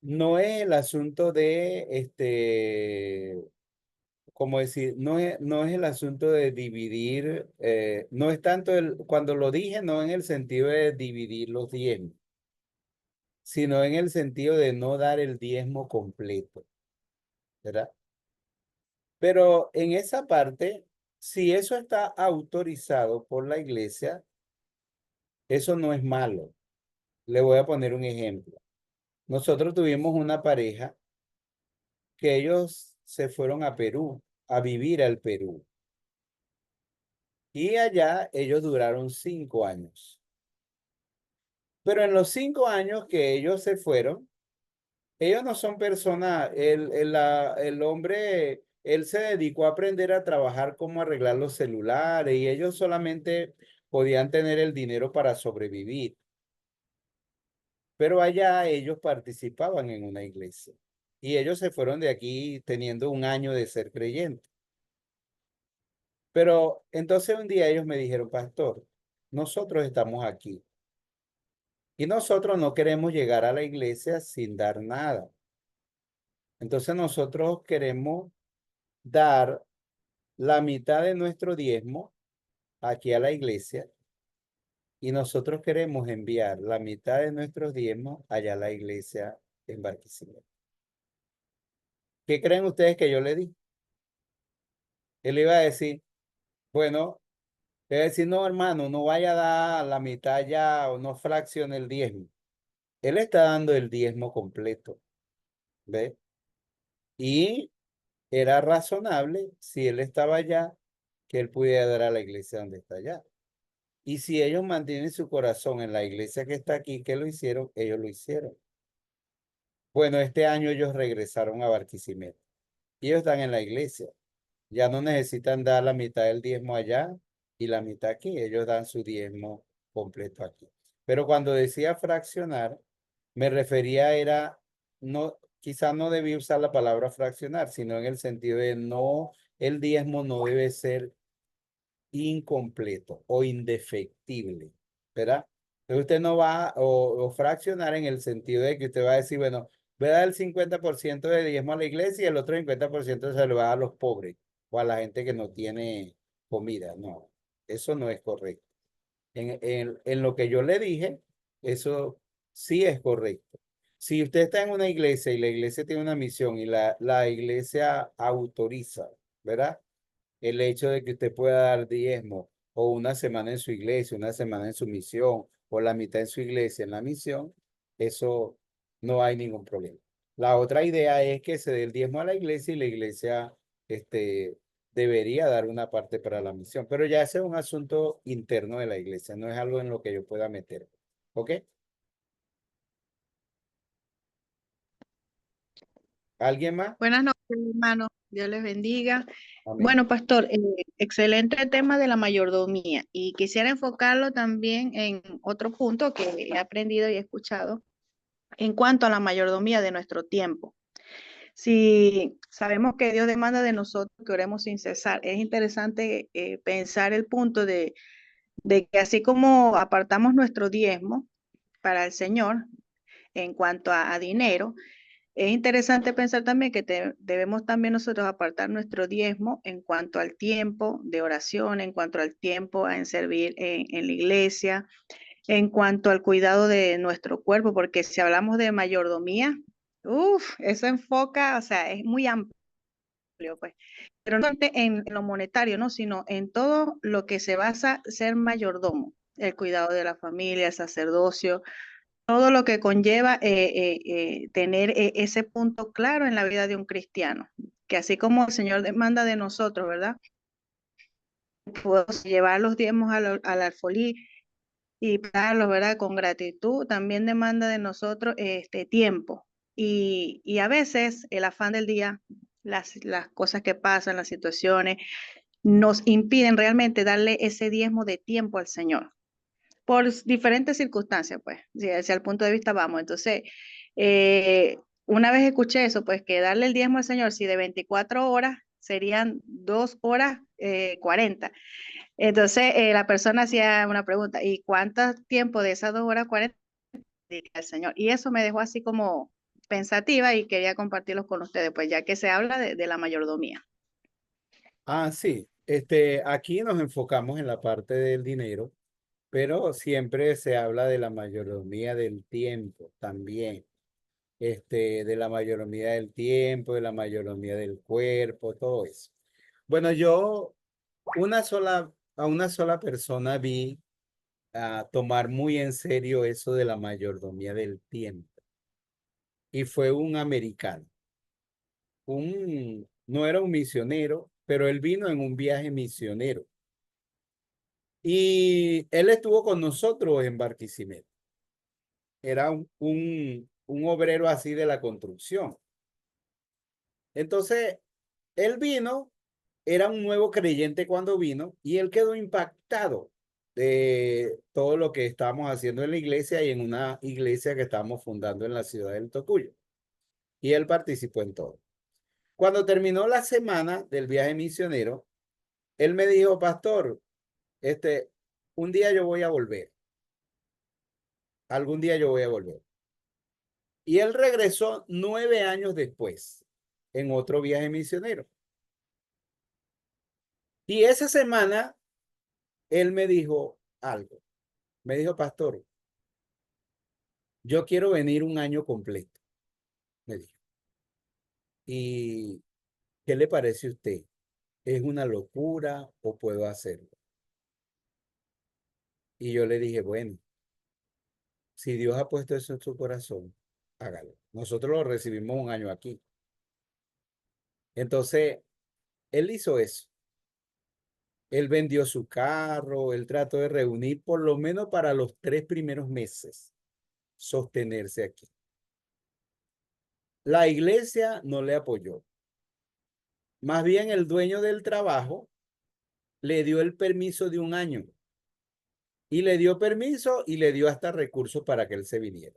no es el asunto de, como decir, no es el asunto de dividir, no es tanto cuando lo dije, no en el sentido de dividir los diezmos, sino en el sentido de no dar el diezmo completo, ¿verdad? Pero en esa parte, si eso está autorizado por la iglesia, eso no es malo. Le voy a poner un ejemplo. Nosotros tuvimos una pareja que ellos se fueron a Perú, a vivir al Perú. Y allá ellos duraron 5 años. Pero en los 5 años que ellos se fueron, ellos no son personas, el hombre, él se dedicó a aprender a trabajar cómo arreglar los celulares y ellos solamente podían tener el dinero para sobrevivir. Pero allá ellos participaban en una iglesia y ellos se fueron de aquí teniendo 1 año de ser creyentes. Pero entonces un día ellos me dijeron, pastor, nosotros estamos aquí y nosotros no queremos llegar a la iglesia sin dar nada. Entonces nosotros queremos dar la mitad de nuestro diezmo aquí a la iglesia y nosotros queremos enviar la mitad de nuestros diezmos allá a la iglesia en Barquisimeto. ¿Qué creen ustedes que yo le di? Él iba a decir, bueno, le iba a decir, no, hermano, no vaya a dar la mitad ya o no fraccione el diezmo. Él está dando el diezmo completo, ¿ve? Y era razonable, si él estaba allá, que él pudiera dar a la iglesia donde está allá. Y si ellos mantienen su corazón en la iglesia que está aquí, que lo hicieron, ellos lo hicieron. Bueno, este año ellos regresaron a Barquisimeto. Y ellos están en la iglesia. Ya no necesitan dar la mitad del diezmo allá y la mitad aquí. Ellos dan su diezmo completo aquí. Pero cuando decía fraccionar, me refería era, no, quizás no debí usar la palabra fraccionar, sino en el sentido de no, el diezmo no debe ser incompleto o indefectible, ¿verdad? Entonces usted no va o fraccionar en el sentido de que usted va a decir, bueno, voy a dar el 50% de diezmo a la iglesia y el otro 50% se lo va a dar a los pobres o a la gente que no tiene comida. No, eso no es correcto. En lo que yo le dije, eso sí es correcto. Si usted está en una iglesia y la iglesia tiene una misión y la iglesia autoriza, ¿verdad? El hecho de que usted pueda dar diezmo o 1 semana en su iglesia, 1 semana en su misión o la mitad en su iglesia en la misión, eso no hay ningún problema. La otra idea es que se dé el diezmo a la iglesia y la iglesia debería dar una parte para la misión, pero ya ese es un asunto interno de la iglesia, no es algo en lo que yo pueda meter. ¿Ok? ¿Alguien más? Buenas noches, hermano. Dios les bendiga. Amén. Bueno, pastor, excelente tema de la mayordomía y quisiera enfocarlo también en otro punto que he aprendido y he escuchado en cuanto a la mayordomía de nuestro tiempo. Si sabemos que Dios demanda de nosotros que oremos sin cesar, es interesante pensar el punto de que así como apartamos nuestro diezmo para el Señor en cuanto a dinero, es interesante pensar también que debemos también nosotros apartar nuestro diezmo en cuanto al tiempo de oración, en cuanto al tiempo en servir en la iglesia, en cuanto al cuidado de nuestro cuerpo, porque si hablamos de mayordomía, eso enfoca, o sea, es muy amplio, pues. Pero no en lo monetario, ¿no? Sino en todo lo que se basa ser mayordomo, el cuidado de la familia, el sacerdocio, todo lo que conlleva tener ese punto claro en la vida de un cristiano, que así como el Señor demanda de nosotros, ¿verdad? Podemos llevar los diezmos al alfolí y darlos, ¿verdad? Con gratitud, también demanda de nosotros este tiempo. Y a veces el afán del día, las cosas que pasan, las situaciones, nos impiden realmente darle ese diezmo de tiempo al Señor por diferentes circunstancias, pues, si hacia el punto de vista vamos. Entonces, una vez escuché eso, pues que darle el diezmo al Señor, si de 24 horas serían 2 horas 40. Entonces, la persona hacía una pregunta, ¿y cuánto tiempo de esas 2 horas 40 dedica al Señor? Y eso me dejó así como pensativa y quería compartirlos con ustedes, pues ya que se habla de la mayordomía. Ah, sí. Aquí nos enfocamos en la parte del dinero, pero siempre se habla de la mayordomía del tiempo también. De la mayordomía del tiempo, de la mayordomía del cuerpo, todo eso. Bueno, yo a una sola persona vi tomar muy en serio eso de la mayordomía del tiempo. Y fue un americano. No era un misionero, pero él vino en un viaje misionero. Y él estuvo con nosotros en Barquisimeto. Era un obrero así de la construcción. Entonces, él vino, era un nuevo creyente cuando vino y él quedó impactado de todo lo que estábamos haciendo en la iglesia y en una iglesia que estábamos fundando en la ciudad del Tocuyo. Y él participó en todo. Cuando terminó la semana del viaje misionero, él me dijo, pastor, un día yo voy a volver. Algún día yo voy a volver. Y él regresó 9 años después en otro viaje misionero. Y esa semana él me dijo algo. Me dijo, pastor, yo quiero venir un año completo. Me dijo. ¿Y qué le parece a usted? ¿Es una locura o puedo hacerlo? Y yo le dije, bueno, si Dios ha puesto eso en su corazón, hágalo. Nosotros lo recibimos un año aquí. Entonces, él hizo eso. Él vendió su carro, él trató de reunir por lo menos para los 3 primeros meses, sostenerse aquí. La iglesia no le apoyó. Más bien el dueño del trabajo le dio el permiso de un año. Y le dio permiso y le dio hasta recursos para que él se viniera.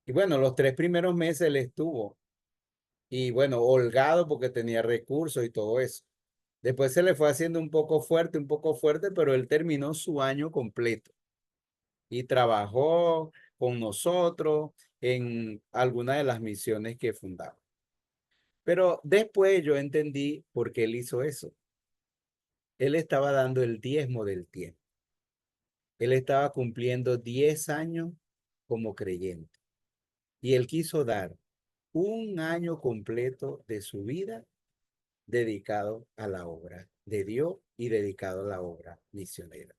Y bueno, los 3 primeros meses él estuvo. Y bueno, holgado porque tenía recursos y todo eso. Después se le fue haciendo un poco fuerte, pero él terminó su año completo. Y trabajó con nosotros en alguna de las misiones que fundamos. Pero después yo entendí por qué él hizo eso. Él estaba dando el diezmo del tiempo. Él estaba cumpliendo 10 años como creyente. Y él quiso dar un año completo de su vida dedicado a la obra de Dios y dedicado a la obra misionera.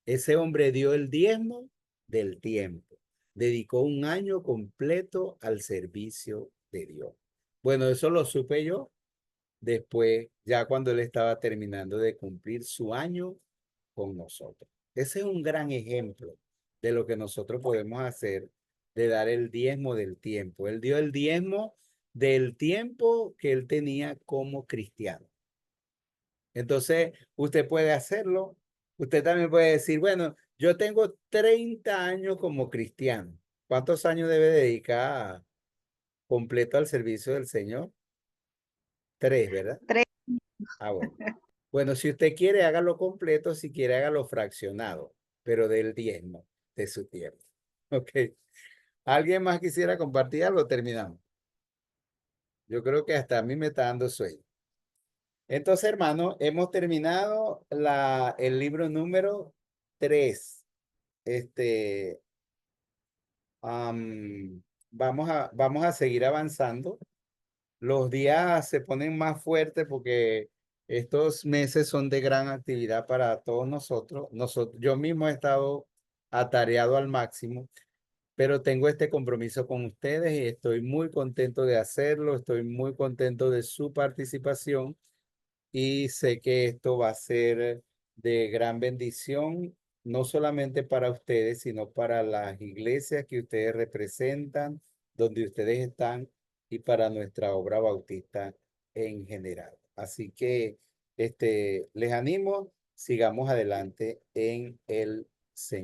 Ese hombre dio el diezmo del tiempo. Dedicó un año completo al servicio de Dios. Bueno, eso lo supe yo después, ya cuando él estaba terminando de cumplir su año con nosotros. Ese es un gran ejemplo de lo que nosotros podemos hacer, de dar el diezmo del tiempo. Él dio el diezmo del tiempo que él tenía como cristiano. Entonces, usted puede hacerlo. Usted también puede decir, bueno, yo tengo 30 años como cristiano. ¿Cuántos años debe dedicar completo al servicio del Señor? 3, ¿verdad? 3. Ah, bueno. Bueno, si usted quiere, hágalo completo. Si quiere, hágalo fraccionado, pero del diezmo de su tiempo. Ok. ¿Alguien más quisiera compartir algo? Terminamos. Yo creo que hasta a mí me está dando sueño. Entonces, hermano, hemos terminado el libro número 3. Vamos a seguir avanzando. Los días se ponen más fuertes porque estos meses son de gran actividad para todos nosotros. Yo mismo he estado atareado al máximo, pero tengo este compromiso con ustedes y estoy muy contento de hacerlo. Estoy muy contento de su participación y sé que esto va a ser de gran bendición, no solamente para ustedes, sino para las iglesias que ustedes representan, donde ustedes están y para nuestra obra bautista en general. Así que les animo, sigamos adelante en el Señor.